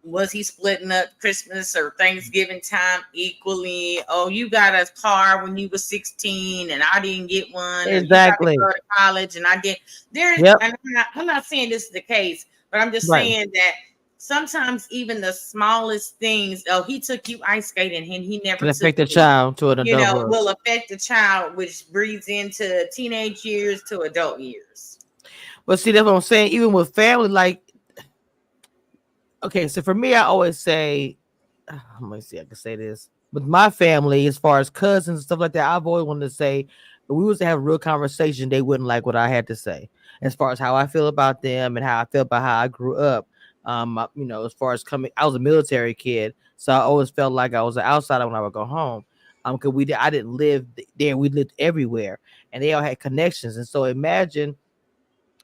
was he splitting up Christmas or Thanksgiving time equally? Oh, you got a car when you were 16 and I didn't get one. Exactly. Or you got to go to college and I did. And I'm not saying this is the case, but I'm just saying that sometimes even the smallest things, oh, he took you ice skating and he never can affect the child to an adult, you know, will affect the child, which breeds into teenage years to adult years. But see, that's what I'm saying. Even with family, like, okay, so for me, I always say, let me see, I can say this. With my family, as far as cousins and stuff like that, I've always wanted to say, if we was to have a real conversation, they wouldn't like what I had to say. As far as how I feel about them and how I feel about how I grew up. You know, as far as I was a military kid, so I always felt like I was an outsider when I would go home. Because I didn't live there, we lived everywhere, and they all had connections. And so imagine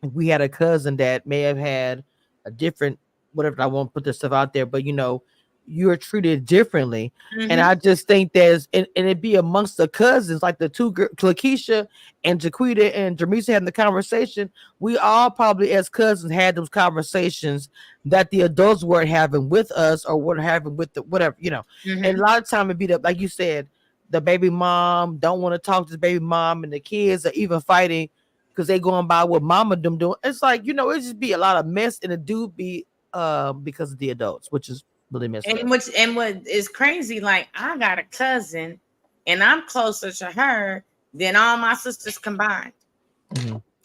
if we had a cousin that may have had a different, whatever, I won't put this stuff out there, but you know, you're treated differently. And I just think there's, and it'd be amongst the cousins, like the two girls, Lakeisha and Jaquita and Jamisa having the conversation. We all probably as cousins had those conversations that the adults weren't having with us or weren't having with the whatever, you know. And a lot of time it'd be like you said, the baby mom don't want to talk to the baby mom, and the kids are even fighting because they going by what mama them doing. It's like, you know, it just be a lot of mess, and it do be because of the adults, which is really messed up. And what is crazy, like, I got a cousin and I'm closer to her than all my sisters combined.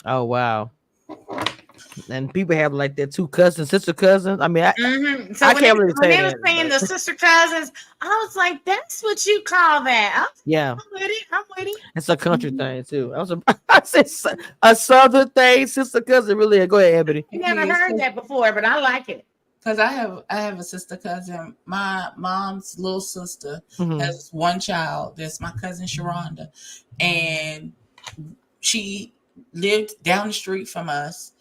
Oh wow. And people have like their two cousins, sister cousins. I mean, So I can't really say when they were saying the sister cousins, I was like, that's what you call that. I'm with it. It's a country thing too. I said a southern thing, sister cousin. Really, go ahead, Ebony. I never heard that before, but I like it. Because I have a sister cousin. My mom's little sister has one child. That's my cousin Sharonda, and she lived down the street from us.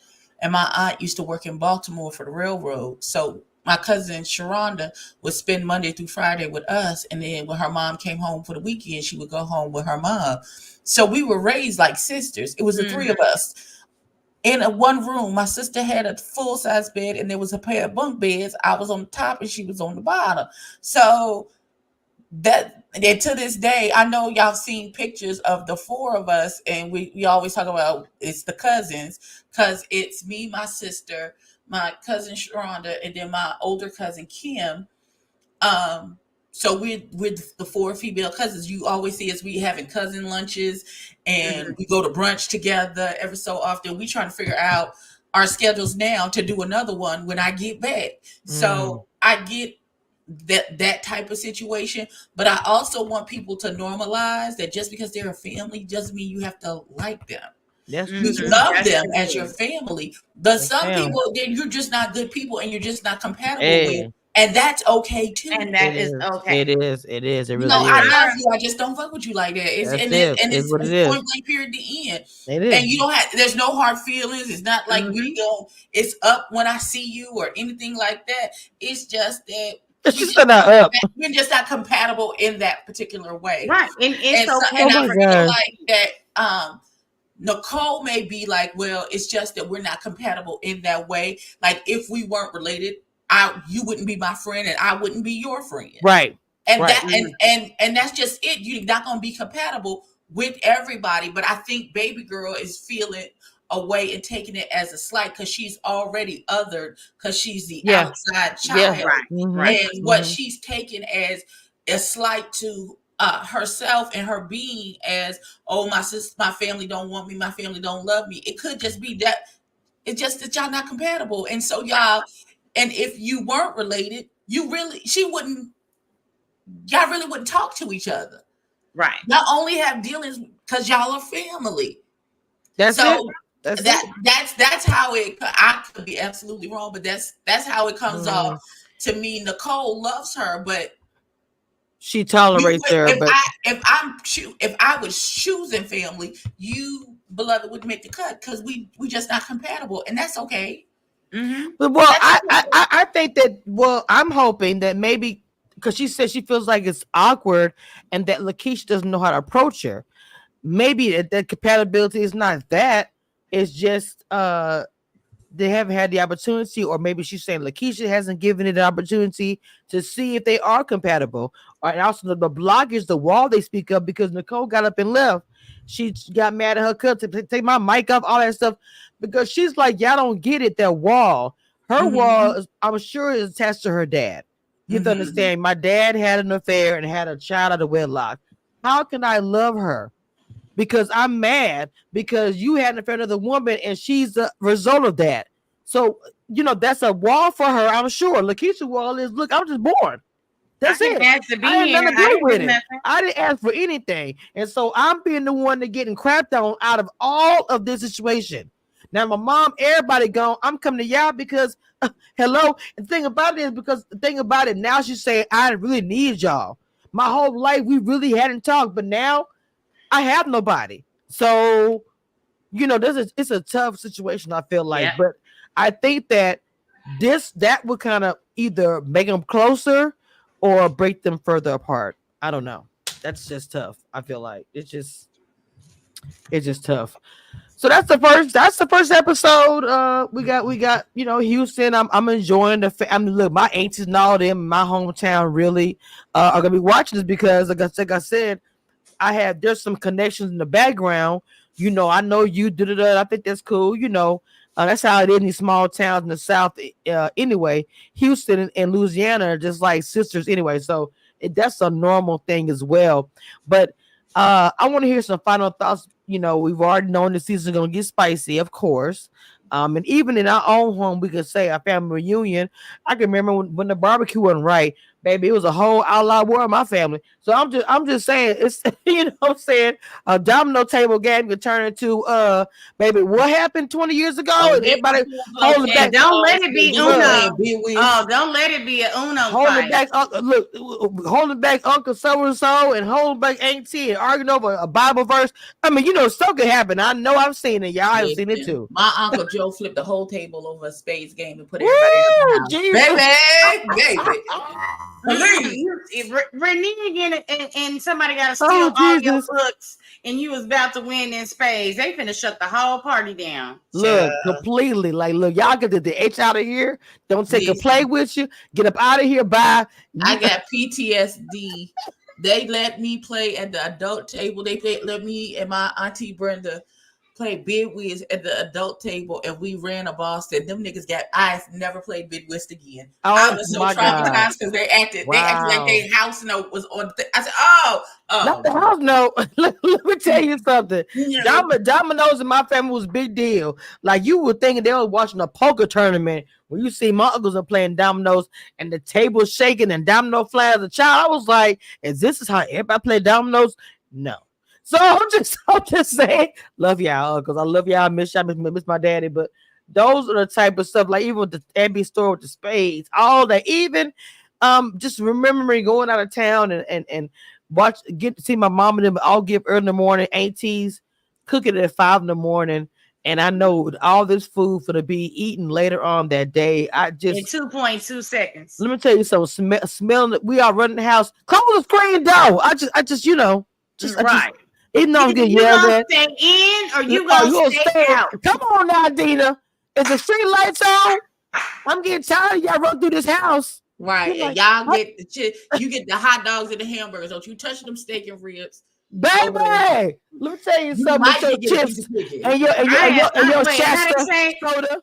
And my aunt used to work in Baltimore for the railroad. So my cousin Sharonda would spend Monday through Friday with us, and then when her mom came home for the weekend, she would go home with her mom. So we were raised like sisters. It was the three of us. in a one room. My sister had a full size bed, and there was a pair of bunk beds. I was on the top, and she was on the bottom. So that, and to this day, I know y'all seen pictures of the four of us, and we always talk about it's the cousins, because it's me, my sister, my cousin Sharonda, and then my older cousin Kim. So we're the four female cousins. You always see us, we having cousin lunches, and we go to brunch together every so often. We trying to figure out our schedules now to do another one when I get back. So I get that type of situation, but I also want people to normalize that just because they're a family doesn't mean you have to like them. That's You true. love That's them true. as your family. But some fam. people, then you're just not good people, and you're just not compatible Hey. with, and that's okay too. And that is okay. It is. It is. It You really know, is. I love you. I just don't fuck with you like that. That's And it. and It's it's what it is. point blank period the end. It is. And you don't have. There's no hard feelings. It's not like we don't. It's up when I see you or anything like that. It's just that It's just not up. we're just not compatible in that particular way. Right. And it's okay. And Oh I my feel God. like that. Nicole may be like, well, it's just that we're not compatible in that way. Like if we weren't related, you wouldn't be my friend, and I wouldn't be your friend. Right. And Right. that and that's just it. You're not gonna be compatible with everybody. But I think baby girl is feeling a way and taking it as a slight because she's already othered, because she's the outside child. Yeah. Right. Right. And what she's taken as a slight to herself and her being as, oh, my sister, my family don't want me, my family don't love me. It could just be that it's just that y'all not compatible. And so y'all, and if you weren't related, y'all really wouldn't talk to each other. Right. Y'all only have dealings because y'all are family. That's so it. That's how it. I could be absolutely wrong, but that's how it comes off to me. Nicole loves her, but she tolerates her. If I was choosing family, you, beloved, would make the cut because we just not compatible, and that's okay. But well, I think that, well, I'm hoping that maybe because she said she feels like it's awkward and that Lakeisha doesn't know how to approach her. Maybe that compatibility is not that. It's just they haven't had the opportunity, or maybe she's saying Lakeisha hasn't given it an opportunity to see if they are compatible. And also the blockage, the wall they speak of, because Nicole got up and left. She got mad at her cousin to take my mic off, all that stuff, because she's like, y'all don't get it. That wall, her wall, is, I'm sure, is attached to her dad. You have to understand, my dad had an affair and had a child out of wedlock. How can I love her? Because I'm mad because you had an affair with another woman and she's the result of that. So, you know, that's a wall for her, I'm sure. Lakeisha wall is, look, I'm just born. That's it. I had nothing to do with it. I didn't ask for anything. And so I'm being the one that getting crapped on out of all of this situation. Now, my mom, everybody gone. I'm coming to y'all because, hello. And the thing about it is, because the thing about it, now she's saying, I really need y'all. My whole life, we really hadn't talked, but now I have nobody. So, you know, it's a tough situation, I feel like. Yeah. But I think that that would kind of either make them closer or break them further apart. I don't know. That's just tough. I feel like it's just tough. So that's the first episode. We got you know, Houston. I'm enjoying look, my aunties and all them in my hometown really are gonna be watching this because like I said, there's some connections in the background. You know, I know you did it. I think that's cool. You know, that's how it is in these small towns in the South. Anyway, Houston and Louisiana are just like sisters anyway. So that's a normal thing as well. But I want to hear some final thoughts. You know, we've already known the season is going to get spicy, of course. And even in our own home, we could say our family reunion. I can remember when the barbecue wasn't right, baby. It was a whole outlaw war in my family. So I'm just saying, it's, you know what I'm saying, a domino table game could turn into baby, what happened 20 years ago? And everybody holding back. Don't let it be Uno. Oh, don't let it be an Uno holding fight. back. Look, holding back Uncle so and so, and holding back Auntie, and arguing over a Bible verse. I mean, you know, stuff could happen. I know I've seen it. Y'all have seen it too. My Uncle Joe flipped the whole table over a spades game and put everybody in the house. Baby. Please. Reneging and somebody got to steal all your Jesus. books, and you was about to win in spades. They finna shut the whole party down. Look, completely. Like, look, y'all get the H out of here. Don't take a Listen. play with you. Get up out of here. Bye. I got PTSD. They let me play at the adult table. They let me and my auntie Brenda play Bid Whist at the adult table, and we ran a Boston. Them niggas got. I never played Bid Whist again. Oh, I was so my God. traumatized because they acted like their house note was on. I said, Not the house note. Let me tell you something. Yeah. Dominoes in my family was a big deal. Like, you were thinking they were watching a poker tournament when you see my uncles are playing dominoes and the table shaking and domino flying as a child. I was like, is this how everybody play dominoes? No. So I'm just saying, love y'all, because I love y'all. I miss y'all, miss my daddy. But those are the type of stuff, like even with the Abbey store with the spades, all that. Even just remembering going out of town and get to see my mom and them all give early in the morning, aunties cooking at 5 a.m. And I know all this food for to be eaten later on that day. I just in 2.2 seconds. Let me tell you something. Smelling it, we are running the house. Close the screen door. I just Right. Even though I'm getting yelled at. Stay in or you gonna stay out? Come on now, Dina. Is the street lights on? I'm getting tired of y'all run through this house. Right. Like, and y'all get you get the hot dogs and the hamburgers. Don't you touch them steak and ribs. Baby, let me tell you something. Might With your get chips a and your Shasta soda.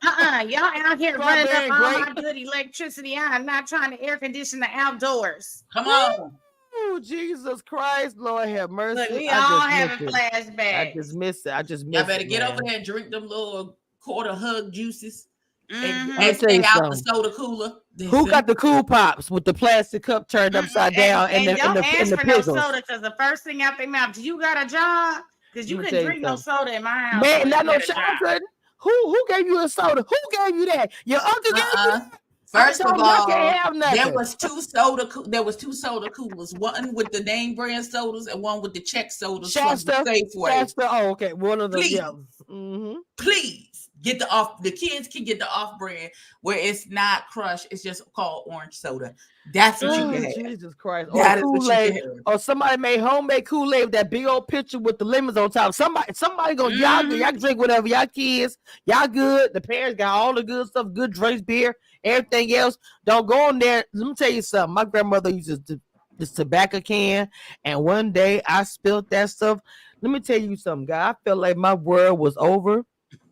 Y'all out here running Strawberry up all grape. my good electricity. I'm not trying to air condition the outdoors. Come on. Oh, Jesus Christ, Lord have mercy. Look, we I all just having miss it. flashbacks. I just miss it. Y'all better get man. over there and drink them little quarter hug juices Mhm. and tell you stay out the something. soda cooler. Who got the cool pops with the plastic cup turned upside down and don't ask the for no pickles? soda because the first thing out their mouth, do you got a job? Because you Let me couldn't tell you drink no something. soda in my house. Man, unless not you no had a child job. couldn't. Who gave you a soda? Who gave you that? Your uncle gave you that? First of all, can't have nothing. there was two soda coolers, one with the name brand sodas and one with the check sodas Shasta, from Safeway. Shasta. Oh, okay. One of them. Please. Yeah. Mm-hmm. Please get the off. The kids can get the off brand where it's not crushed. It's just called orange soda. That's what you can have. Jesus Christ. That or is what you Kool-Aid. can have. Or somebody made homemade Kool-Aid with that big old picture with the lemons on top. Somebody gonna y'all can drink whatever. Y'all kids, y'all good. The parents got all the good stuff, good drinks, beer, everything else. Don't go in there. Let me tell you something. My grandmother used this tobacco can, and one day I spilled that stuff. Let me tell you something, guy. I felt like my world was over.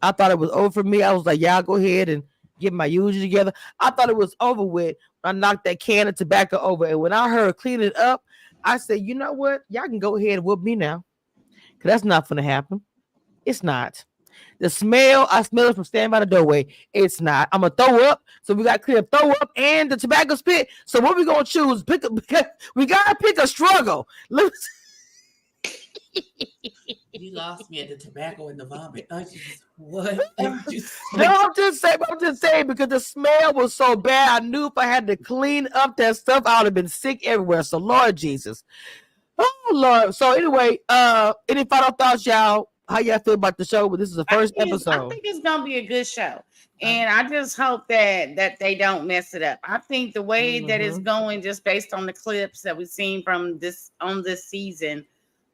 I thought it was over for me. I was like, y'all go ahead and get my usual together. I thought it was over with. I knocked that can of tobacco over. And when I heard clean it up, I said, you know what? Y'all can go ahead and whoop me now. Because that's not going to happen. It's not. The smell, I smell it from standing by the doorway. It's not. I'm going to throw up. So we got to clear throw up and the tobacco spit. So what we going to choose? We got to pick a struggle. You lost me at the tobacco and the vomit. What? No, I'm just saying because the smell was so bad. I knew if I had to clean up that stuff, I would have been sick everywhere. So Lord Jesus. Oh Lord. So anyway, any final thoughts, y'all? How y'all feel about the show? But this is the first episode. I think it's gonna be a good show. And I just hope that they don't mess it up. I think the way that it's going, just based on the clips that we've seen from this season,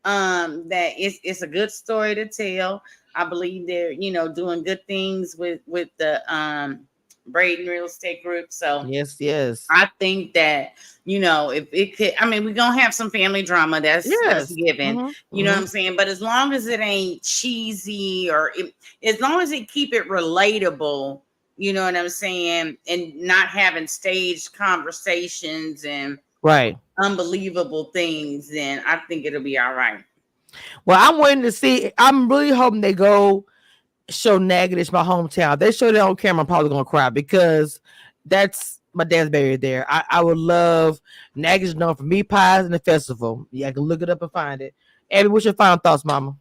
that it's a good story to tell. I believe they're doing good things with the Braden Real Estate Group. So yes, I think that if it could, I mean, we're gonna have some family drama that's given. You know what I'm saying? But as long as it ain't cheesy as long as it keep it relatable, you know what I'm saying, and not having staged conversations and unbelievable things, then I think it'll be all right. Well, I'm waiting to see. I'm really hoping they go show Natchitoches, my hometown. They show that on camera, I'm probably gonna cry because that's my dad's buried there. I would love Natchitoches known for meat pies and the festival. Yeah, I can look it up and find it. Abby, what's your final thoughts, Mama?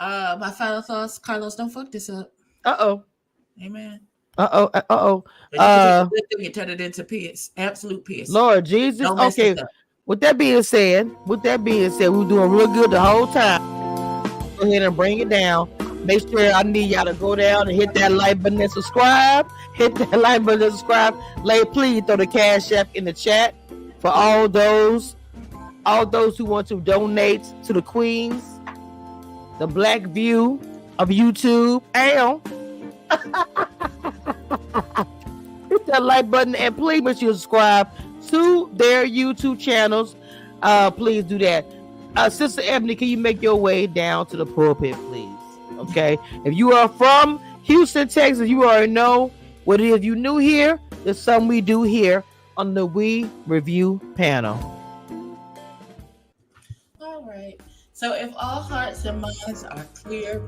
My final thoughts, Carlos, don't fuck this up. Uh-oh. Amen. Uh-oh. You turn it into piss. Absolute piss. Lord Jesus. Okay. With that being said, we're doing real good the whole time. Go ahead and bring it down. Make sure I need y'all to go down and hit that like button and subscribe. Hit that like button and subscribe. Please throw the Cash App in the chat. for all those who want to donate to the queens, the Black View of YouTube, and hit that like button and please make sure you subscribe to their YouTube channels. Please do that. Sister Ebony, can you make your way down to the pulpit, please? Okay. If you are from Houston, Texas, you already know what it is. You new here, there's something we do here on the We Review panel. All right. So if all hearts and minds are clear,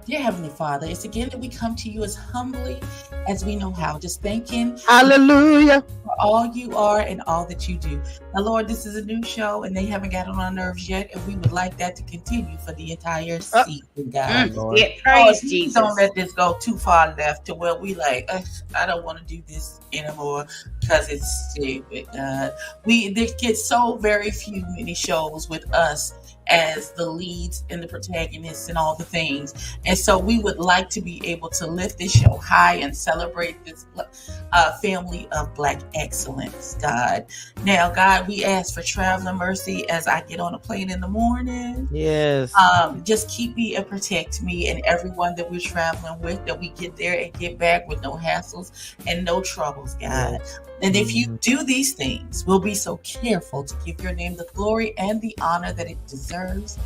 dear Heavenly Father, it's again that we come to you as humbly as we know how, just thanking Hallelujah for all you are and all that you do. Now, Lord, this is a new show and they haven't gotten on our nerves yet, and we would like that to continue for the entire season, God. Yeah, praise Please Jesus. don't let this go too far left to where we like, I don't want to do this anymore because it's stupid, God. There get so very many shows with us as the leads and the protagonists and all the things, and so we would like to be able to lift this show high and celebrate this family of Black excellence, God. Now, God, we ask for traveling mercy as I get on a plane in the morning. Yes. Just keep me and protect me and everyone that we're traveling with, that we get there and get back with no hassles and no troubles, God. And if you do these things, we'll be so careful to give your name the glory and the honor that it deserves.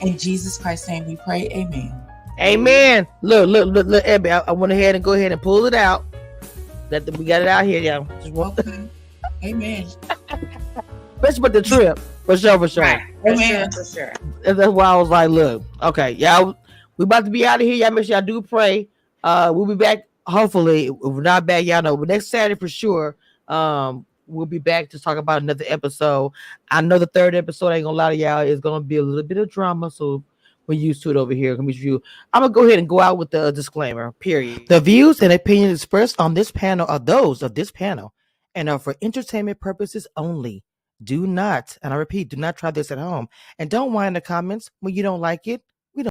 In Jesus Christ's name we pray, amen. Amen. Look, Abby, I went ahead and go ahead and pull it out. We got it out here, y'all. Just want Amen. especially with the trip. For sure. Right. Amen. For sure. And that's why I was like, look, okay, y'all, we about to be out of here. Y'all make sure y'all do pray. We'll be back. Hopefully, if we're not back, y'all know, but next Saturday for sure. We'll be back to talk about another episode. I know the third episode, I ain't gonna lie to y'all, is gonna be a little bit of drama, so we're used to it over here. I'm gonna go ahead and go out with the disclaimer, period. The views and opinions expressed on this panel are those of this panel and are for entertainment purposes only. Do not, and I repeat, do not try this at home. And don't whine in the comments when you don't like it.